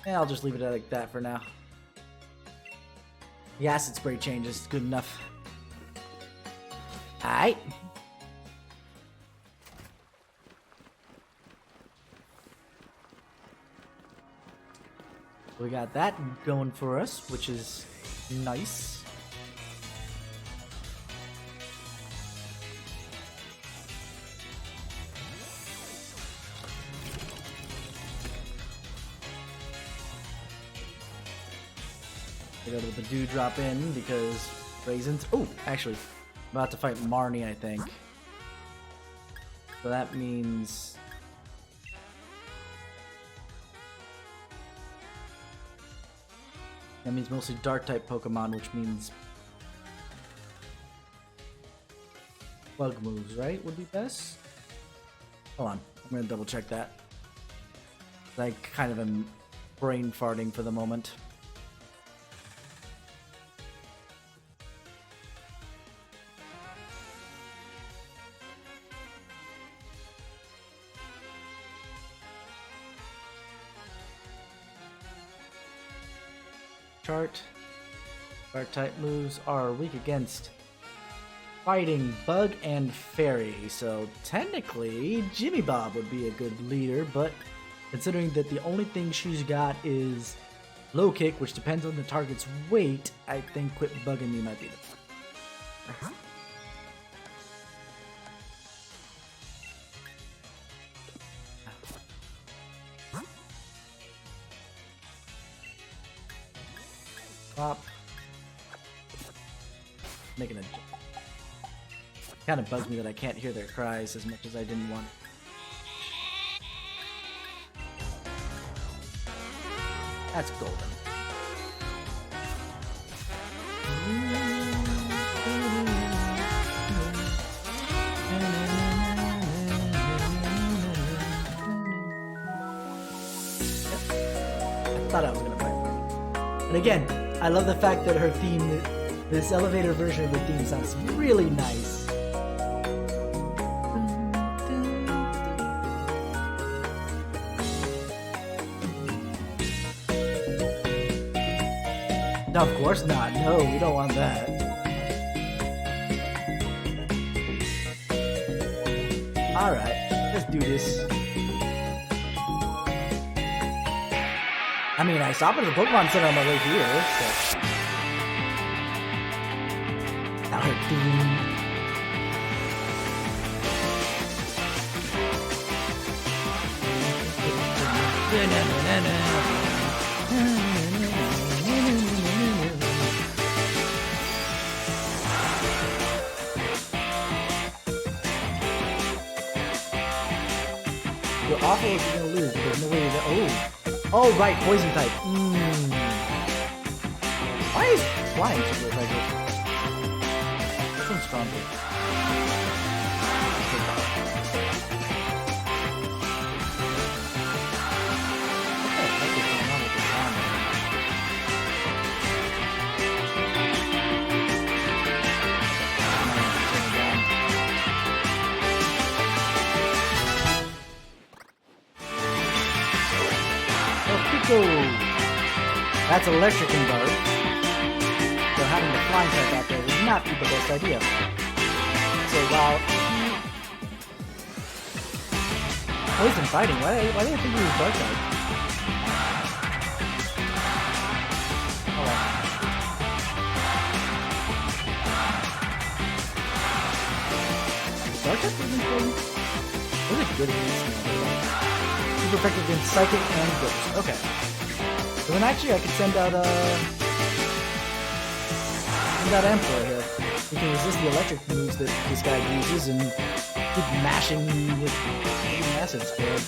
Yeah, I'll just leave it like that for now. The acid spray change is good enough. Alright. We got that going for us, which is nice. I go to the Badoo drop in because raisins. Oh, actually. About to fight Marnie, I think. So that means... That means mostly Dark-type Pokemon, which means... Bug moves, right? Would be best? Hold on. I'm gonna double check that. I kind of am brain farting for the moment. Dark type moves are weak against fighting, bug, and fairy. So technically, Jimmy Bob would be a good leader, but considering that the only thing she's got is low kick, which depends on the target's weight, I think quit bugging me might be the Pop. Making a... Kind of bugs me that I can't hear their cries as much as I didn't want. That's golden. I thought I was gonna play one. And again, I love the fact that her theme, this elevator version of her theme sounds really nice. No, of course not. No, we don't want that. Alright, let's do this. I mean, I stopped at the Pokemon Center on my way here, so... Now her theme. You're awful if you're gonna lose, but there's no way to... Oh! Oh, right, poison type. Why is flying so good like this? This one's stronger. That's electric and dark. So having the flying type out there would not be the best idea. So while poison fighting, why do you think he was dark type? Oh well. Dark type was important? Was it good against me? Super effective against psychic and ghost. Okay. So then actually I could send out Emperor here. He can resist the electric moves that this guy uses and keep mashing me with acid spray.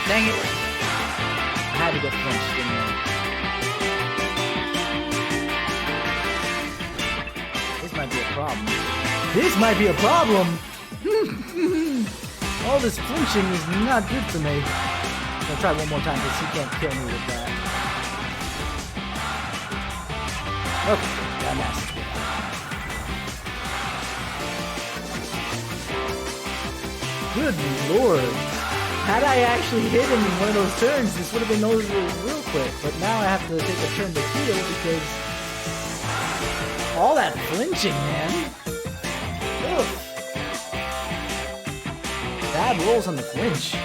Dang it! I had to get flinched, didn't I? This might be a problem. This might be a problem! All this flinching is not good for me. I'll try one more time because he can't kill me with that. Okay, got massive. Good lord! Had I actually hit him in one of those turns, this would have been over real quick. But now I have to take a turn to heal because all that flinching, man. Ugh. Bad rolls on the flinch.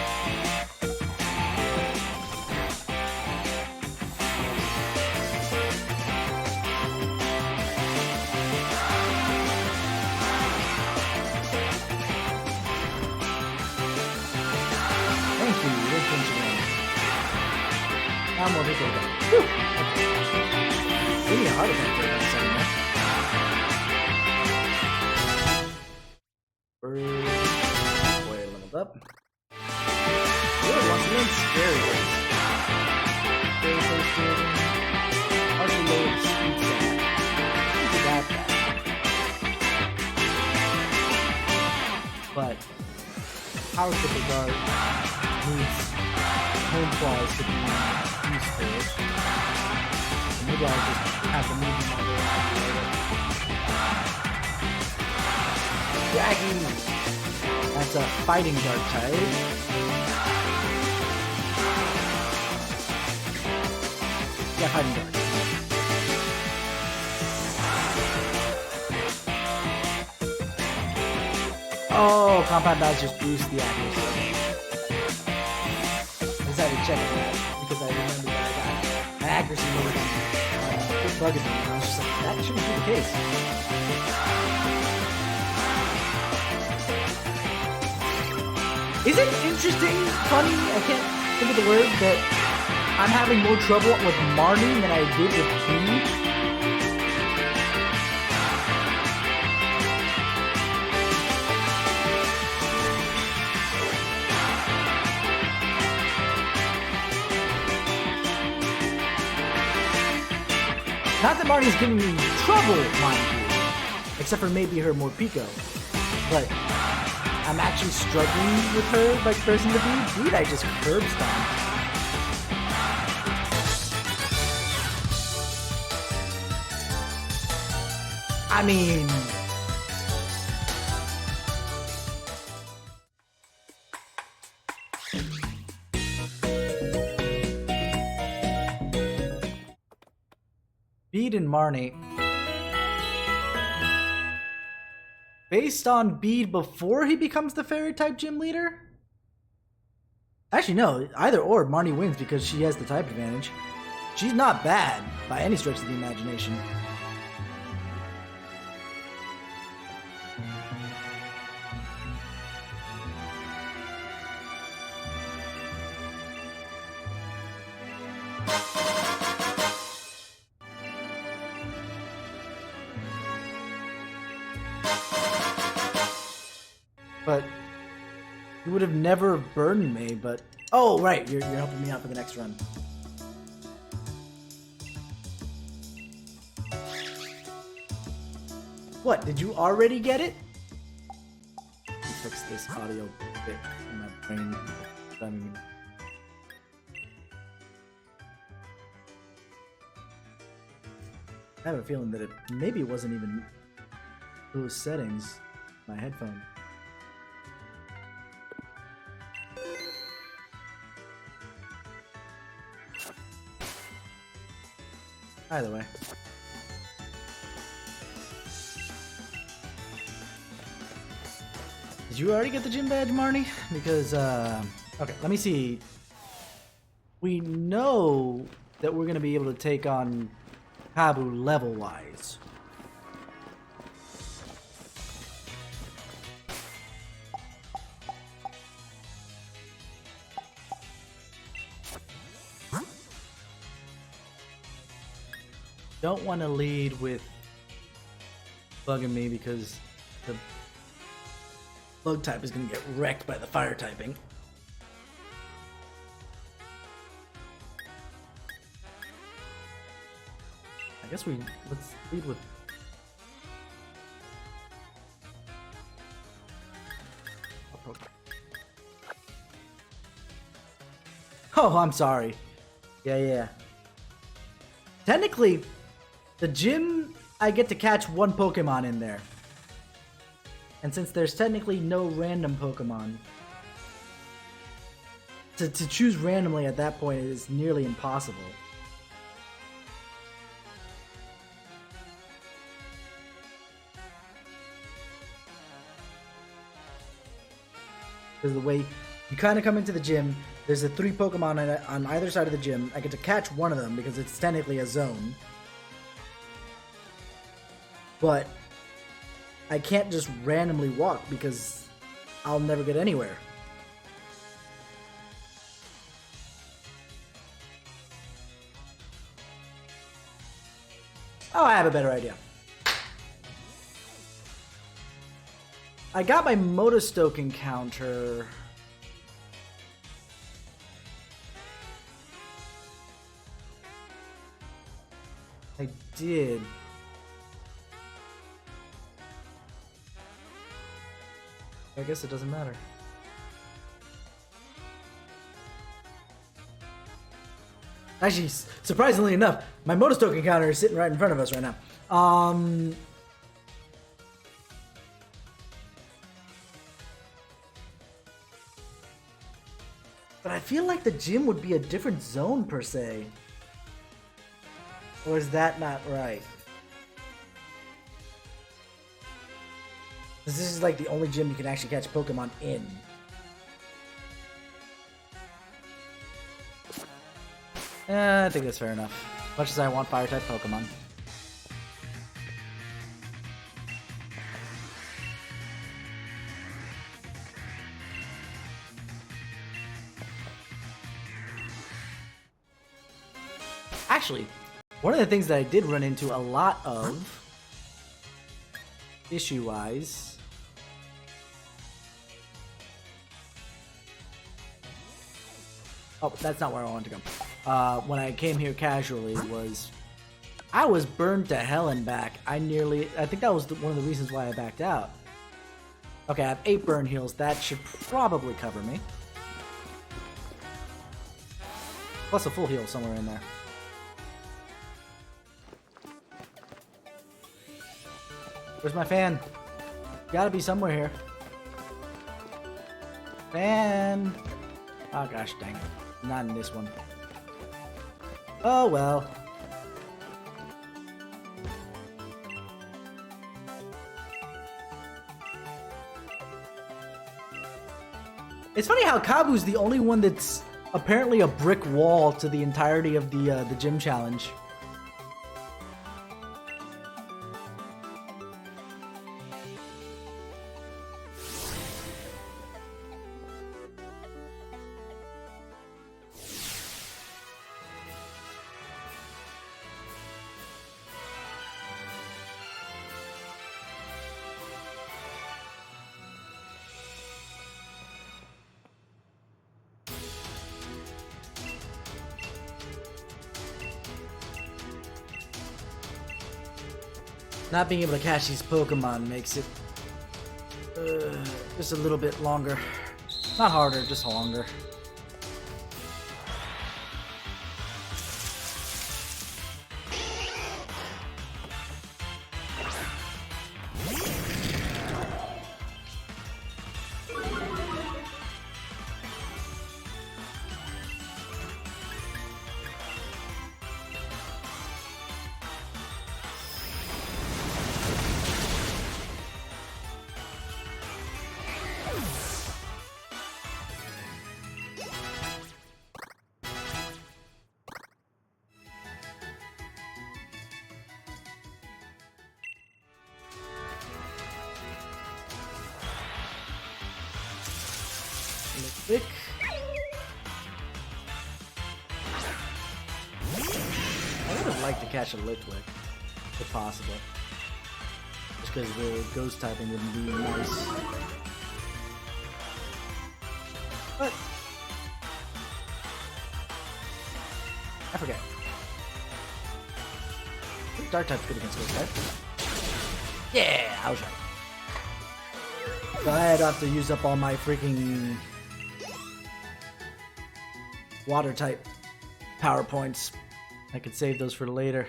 I'm over here. Whew! Give me a heart attack for that second. Boy, leveled up. Good, once again, scary ways. Very posted. Partially loaded speed stat. Look at that bad. But power triple guard needs home flies to be used for it. So maybe I'll just have the movie model later. Draggy! That's a fighting dark type. Yeah, fighting dark. Oh, compound dodge just boosts the accuracy. I just had to check that because I remember that I got my accuracy moved bugging me. And I was just like, that shouldn't be the case. Is it interesting, funny, I can't think of the word, that I'm having more trouble with Marnie than I did with Bede? Not that Marnie's giving me trouble, mind you, except for maybe her Morpeko, but I'm actually struggling with her by comparison to Bede. Bede, I just curb stomp. I mean, Bede and Marnie. Based on Bede before he becomes the fairy type gym leader? Actually, no. Either or, Marnie wins because she has the type advantage. She's not bad by any stretch of the imagination. But you would have never burned me, but... Oh, right, you're helping me out for the next run. What, did you already get it? Let me fix this audio bit in my brain. I have a feeling that maybe it wasn't even those settings, my headphone. Either way. Did you already get the gym badge, Marnie? Because, okay, let me see. We know that we're going to be able to take on Kabu level-wise. Don't want to lead with bugging me because the bug type is going to get wrecked by the fire typing. I guess let's lead with Oh, I'm sorry. Yeah. Technically, the gym, I get to catch one Pokemon in there. And since there's technically no random Pokemon, to choose randomly at that point is nearly impossible. Because the way you kind of come into the gym, there's 3 Pokemon on either side of the gym. I get to catch one of them because it's technically a zone. But I can't just randomly walk because I'll never get anywhere. Oh, I have a better idea. I got my Motostoke encounter. I did. I guess it doesn't matter. Actually, surprisingly enough, my Motostoke encounter is sitting right in front of us right now. But I feel like the gym would be a different zone per se. Or is that not right? Because this is like the only gym you can actually catch Pokemon in. I think that's fair enough. Much as I want Fire-type Pokemon. Actually, one of the things that I did run into a lot of, issue-wise, oh, that's not where I wanted to go. When I came here casually was, I was burned to hell and back. I think that was one of the reasons why I backed out. Okay, I have 8 burn heals. That should probably cover me. Plus a full heal somewhere in there. Where's my fan? Gotta be somewhere here. Fan! Oh gosh, dang it. Not in this one. Oh well. It's funny how Kabu's the only one that's apparently a brick wall to the entirety of the gym challenge. Not being able to catch these Pokemon makes it just a little bit longer. Not harder, just longer. Quick. I would have liked to catch a Litwick, if possible. Just because the ghost typing wouldn't be nice. But I forget. Dark type's good against ghost type. Yeah, I was right. So I'd have to use up all my freaking water type power points. I could save those for later.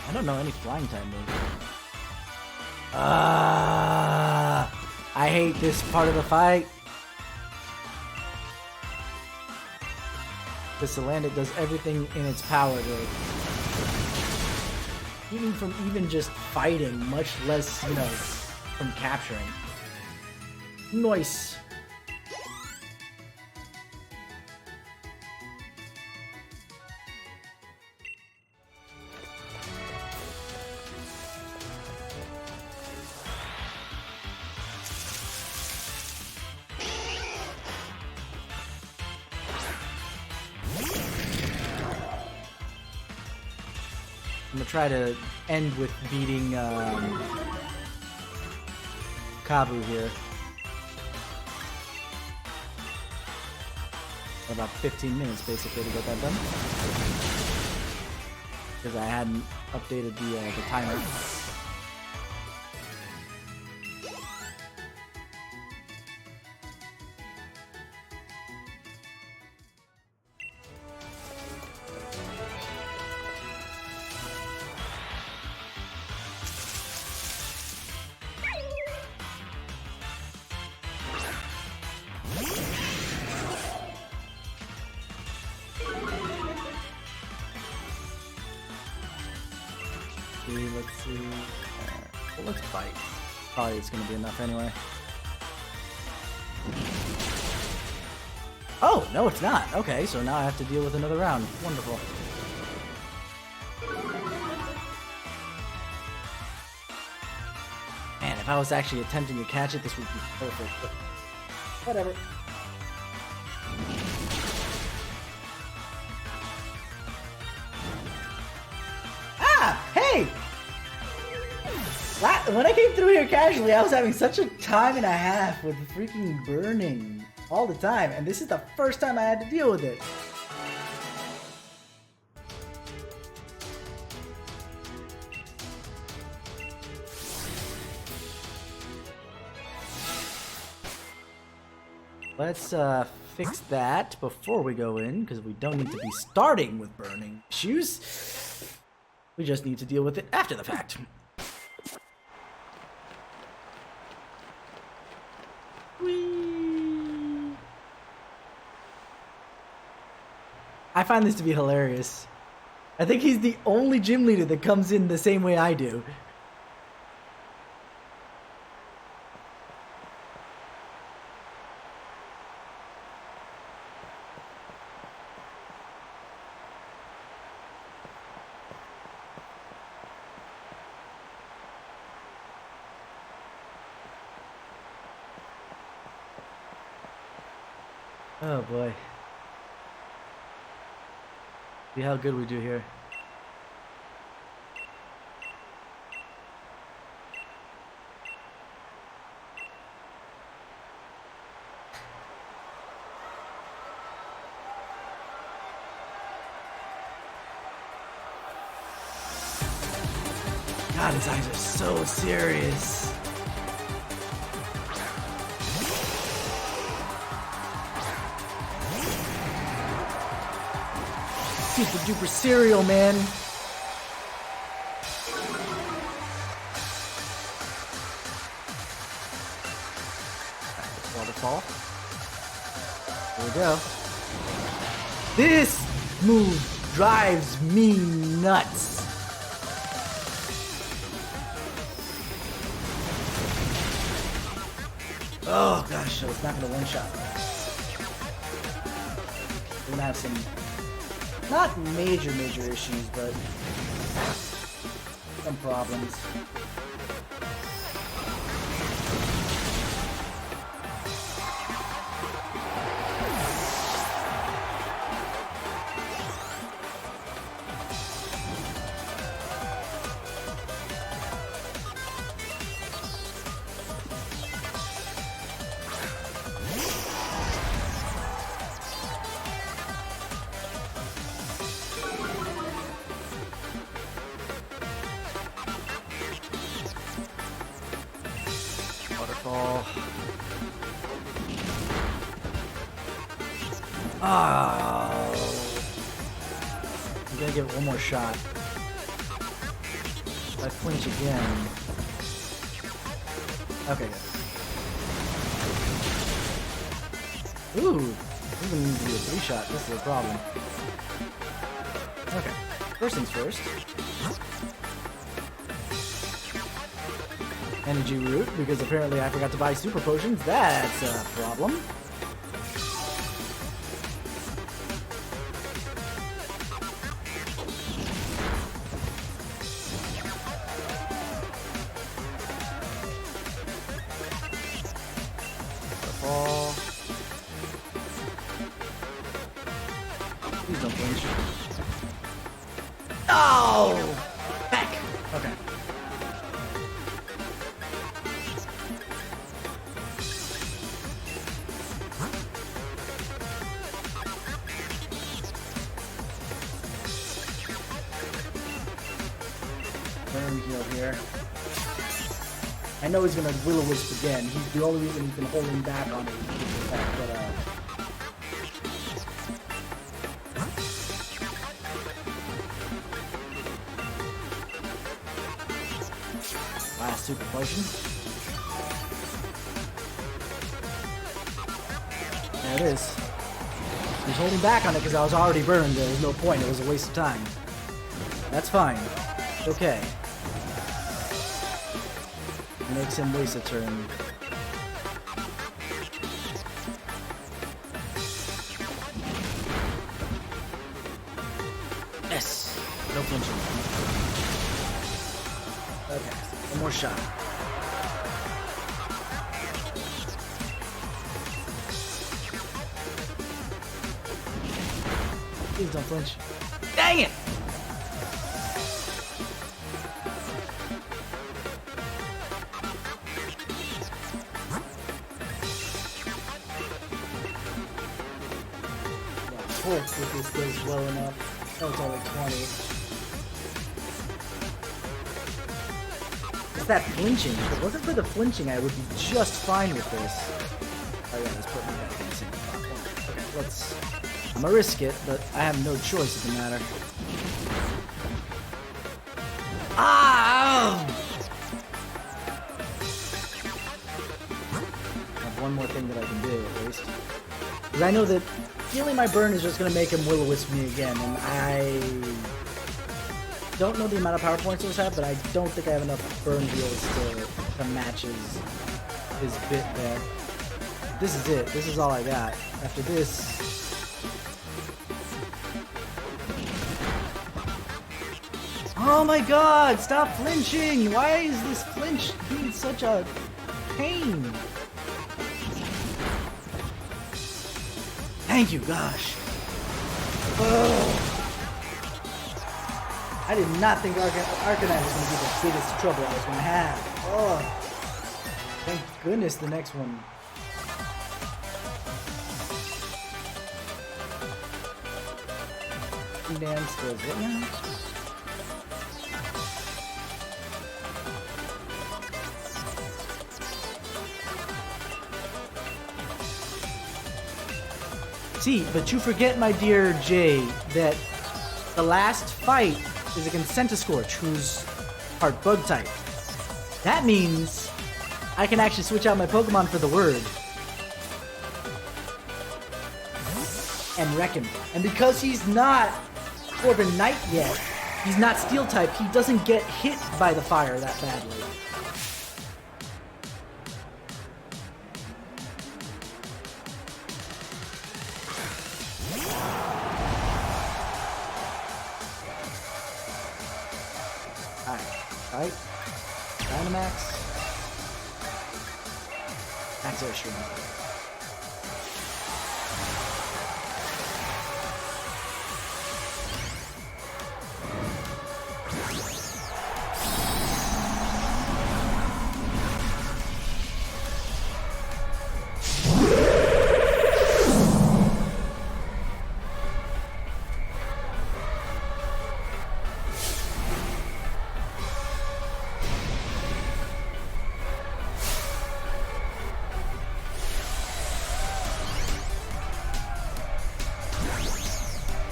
I don't know any flying type moves. I hate this part of the fight. The Salandit does everything in its power to keep me from even just fighting, much less, you know, from capturing. Nice. I'm gonna try to end with beating Kabu here. About 15 minutes basically to get that done. Because I hadn't updated the timer. let's see. Well, let's bite. Probably it's gonna be enough anyway. Oh, no it's not. Okay, so now I have to deal with another round. Wonderful. Man, if I was actually attempting to catch it, this would be perfect, but whatever. Ah! Hey! When I came through here casually, I was having such a time and a half with freaking burning all the time, and this is the first time I had to deal with it. Let's fix that before we go in, because we don't need to be starting with burning issues. We just need to deal with it after the fact. Whee! I find this to be hilarious. I think he's the only gym leader that comes in the same way I do. Oh boy. See how good we do here. God, his eyes are so serious. Super duper cereal, man. Waterfall. There we go. This move drives me nuts. Oh gosh, I was not gonna one shot. We're gonna have some not major issues, but some problems. Waterfall. Oh. I'm gonna give it one more shot. If I flinch again. Okay, good. Ooh, this is gonna need to be a 3-shot. This is a problem. Okay, first things first. Energy root, because apparently I forgot to buy super potions. That's a problem. Waterfall. Please don't flinch. Oh! Back! Okay. Burn heal here. I know he's gonna will-o-wisp again. He's the only reason he's been holding back on it. Last super potion. There it is. He's holding back on it because I was already burned. There was no point. It was a waste of time. That's fine. It's okay. Makes him waste a turn. Yes! No flinching. Okay, one more shot. Please don't flinch. Dang it! Hope that this goes well enough. Oh, it's only 20. It's that flinching. If it wasn't for the flinching, I would be just fine with this. Oh yeah, let's put me back in the same spot. Okay, let's... I'm gonna risk it, but I have no choice in the matter. Ah! I have one more thing that I can do, at least. Because I know that feeling my burn is just going to make him will-o-wisp me again, and I don't know the amount of power points those have, but I don't think I have enough burn heals to match his bit there. This is it. This is all I got. After this... Oh my god! Stop flinching! Why is this flinch being such a pain? Thank you, gosh. Ugh. I did not think Arcanine was going to be the biggest trouble I was going to have. Oh. Thank goodness the next one. Dance does what now? See, but you forget, my dear Jay, that the last fight is against Centiskorch, who's part bug type. That means I can actually switch out my Pokemon for the word. And wreck him. And because he's not Corbin Knight yet, he's not Steel type, he doesn't get hit by the fire that badly. Alright. Dynamax. Max Airstream.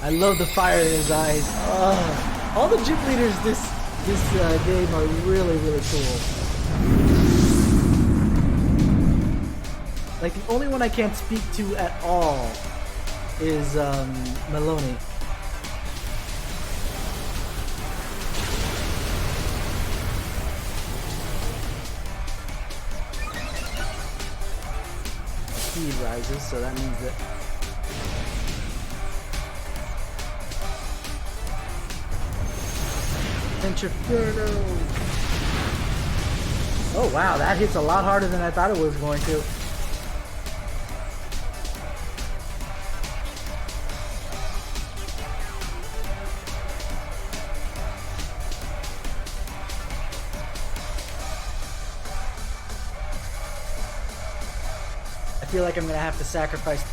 I love the fire in his eyes. All the gym leaders this game are really, really cool. Like, the only one I can't speak to at all is Maloney. Speed rises, so that means that Inferno. Oh wow, that hits a lot harder than I thought it was going to. I feel like I'm gonna have to sacrifice.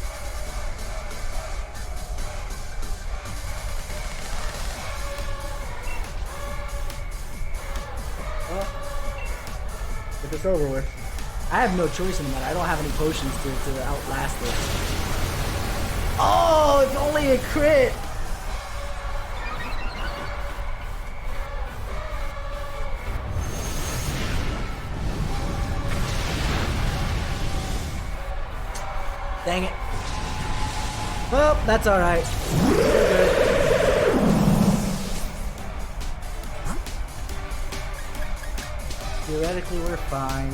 Get this over with. I have no choice in the matter. I don't have any potions to outlast this. Oh, it's only a crit! Dang it. Well, that's alright. We're good. Theoretically, we're fine.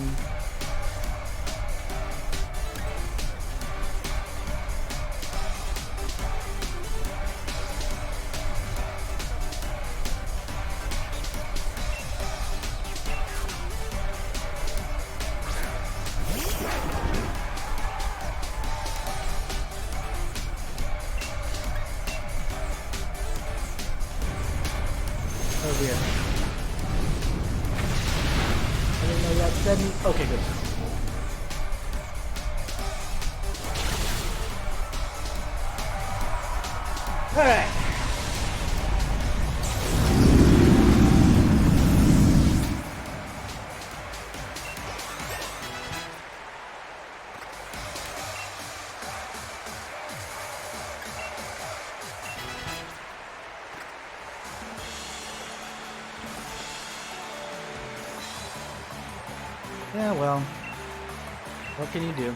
Oh dear. I didn't know that said. Okay, good. Alright. Yeah, well, what can you do?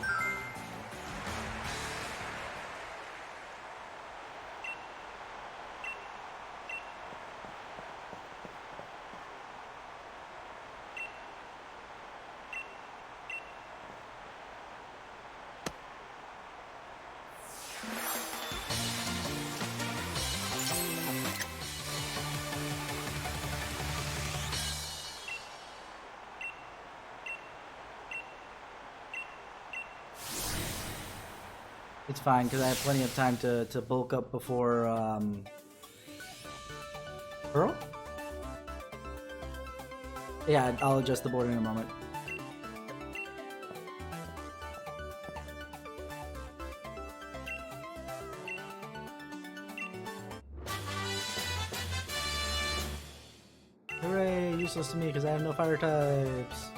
It's fine, because I have plenty of time to bulk up before, Pearl? Yeah, I'll adjust the board in a moment. Hooray, useless to me because I have no fire types.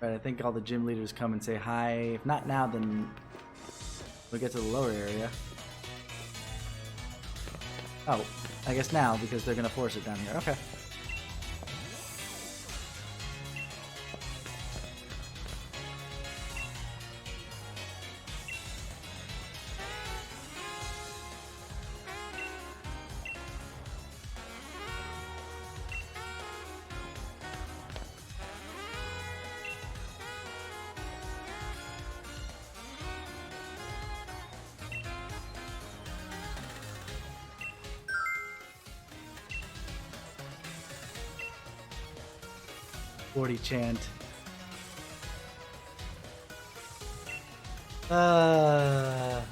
Right, I think all the gym leaders come and say hi. If not now, then we'll get to the lower area. Oh, I guess now, because they're gonna force it down here. Okay. Chant. Oh,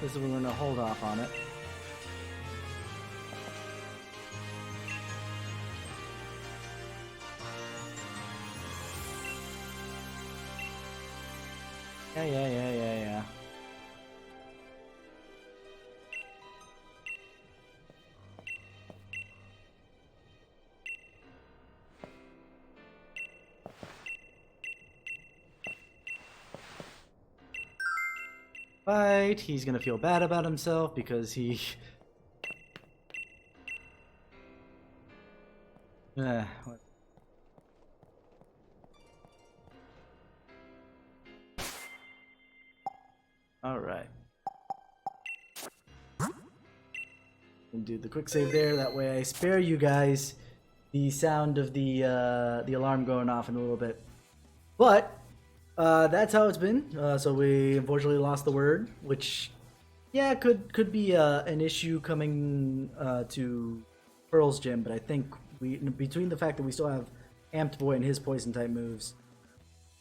this is when we're gonna hold off on it. Yeah. 'Fight. He's gonna feel bad about himself because he... what? Alright. And do the quick save there, that way I spare you guys the sound of the alarm going off in a little bit. But that's how it's been. So we unfortunately lost the word, which, yeah, could be an issue coming to Pearl's gym. But I think between the fact that we still have Amped Boy and his poison type moves,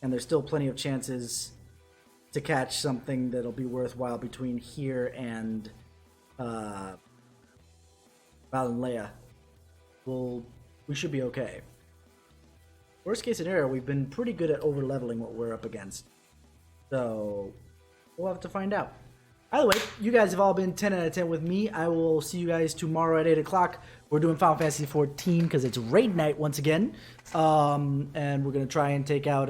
and there's still plenty of chances to catch something that'll be worthwhile between here and Val and Leia, we should be okay. worst case scenario, we've been pretty good at over leveling what we're up against. So we'll have to find out. Either way, you guys have all been 10 out of 10 with me. I will see you guys tomorrow at 8 o'clock. We're doing Final Fantasy 14 because it's raid night once again. And we're going to try and take out,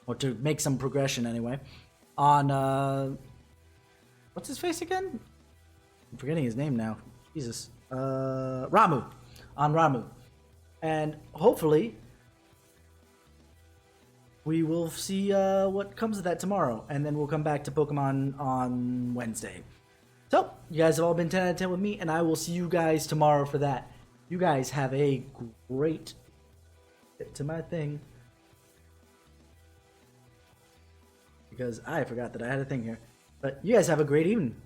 or to make some progression anyway, on, what's his face again? I'm forgetting his name now. Jesus. Ramu. On Ramu. And hopefully we will see what comes of that tomorrow, and then we'll come back to Pokemon on Wednesday. So, you guys have all been 10 out of 10 with me, and I will see you guys tomorrow for that. You guys have a great... Get to my thing. Because I forgot that I had a thing here. But you guys have a great evening.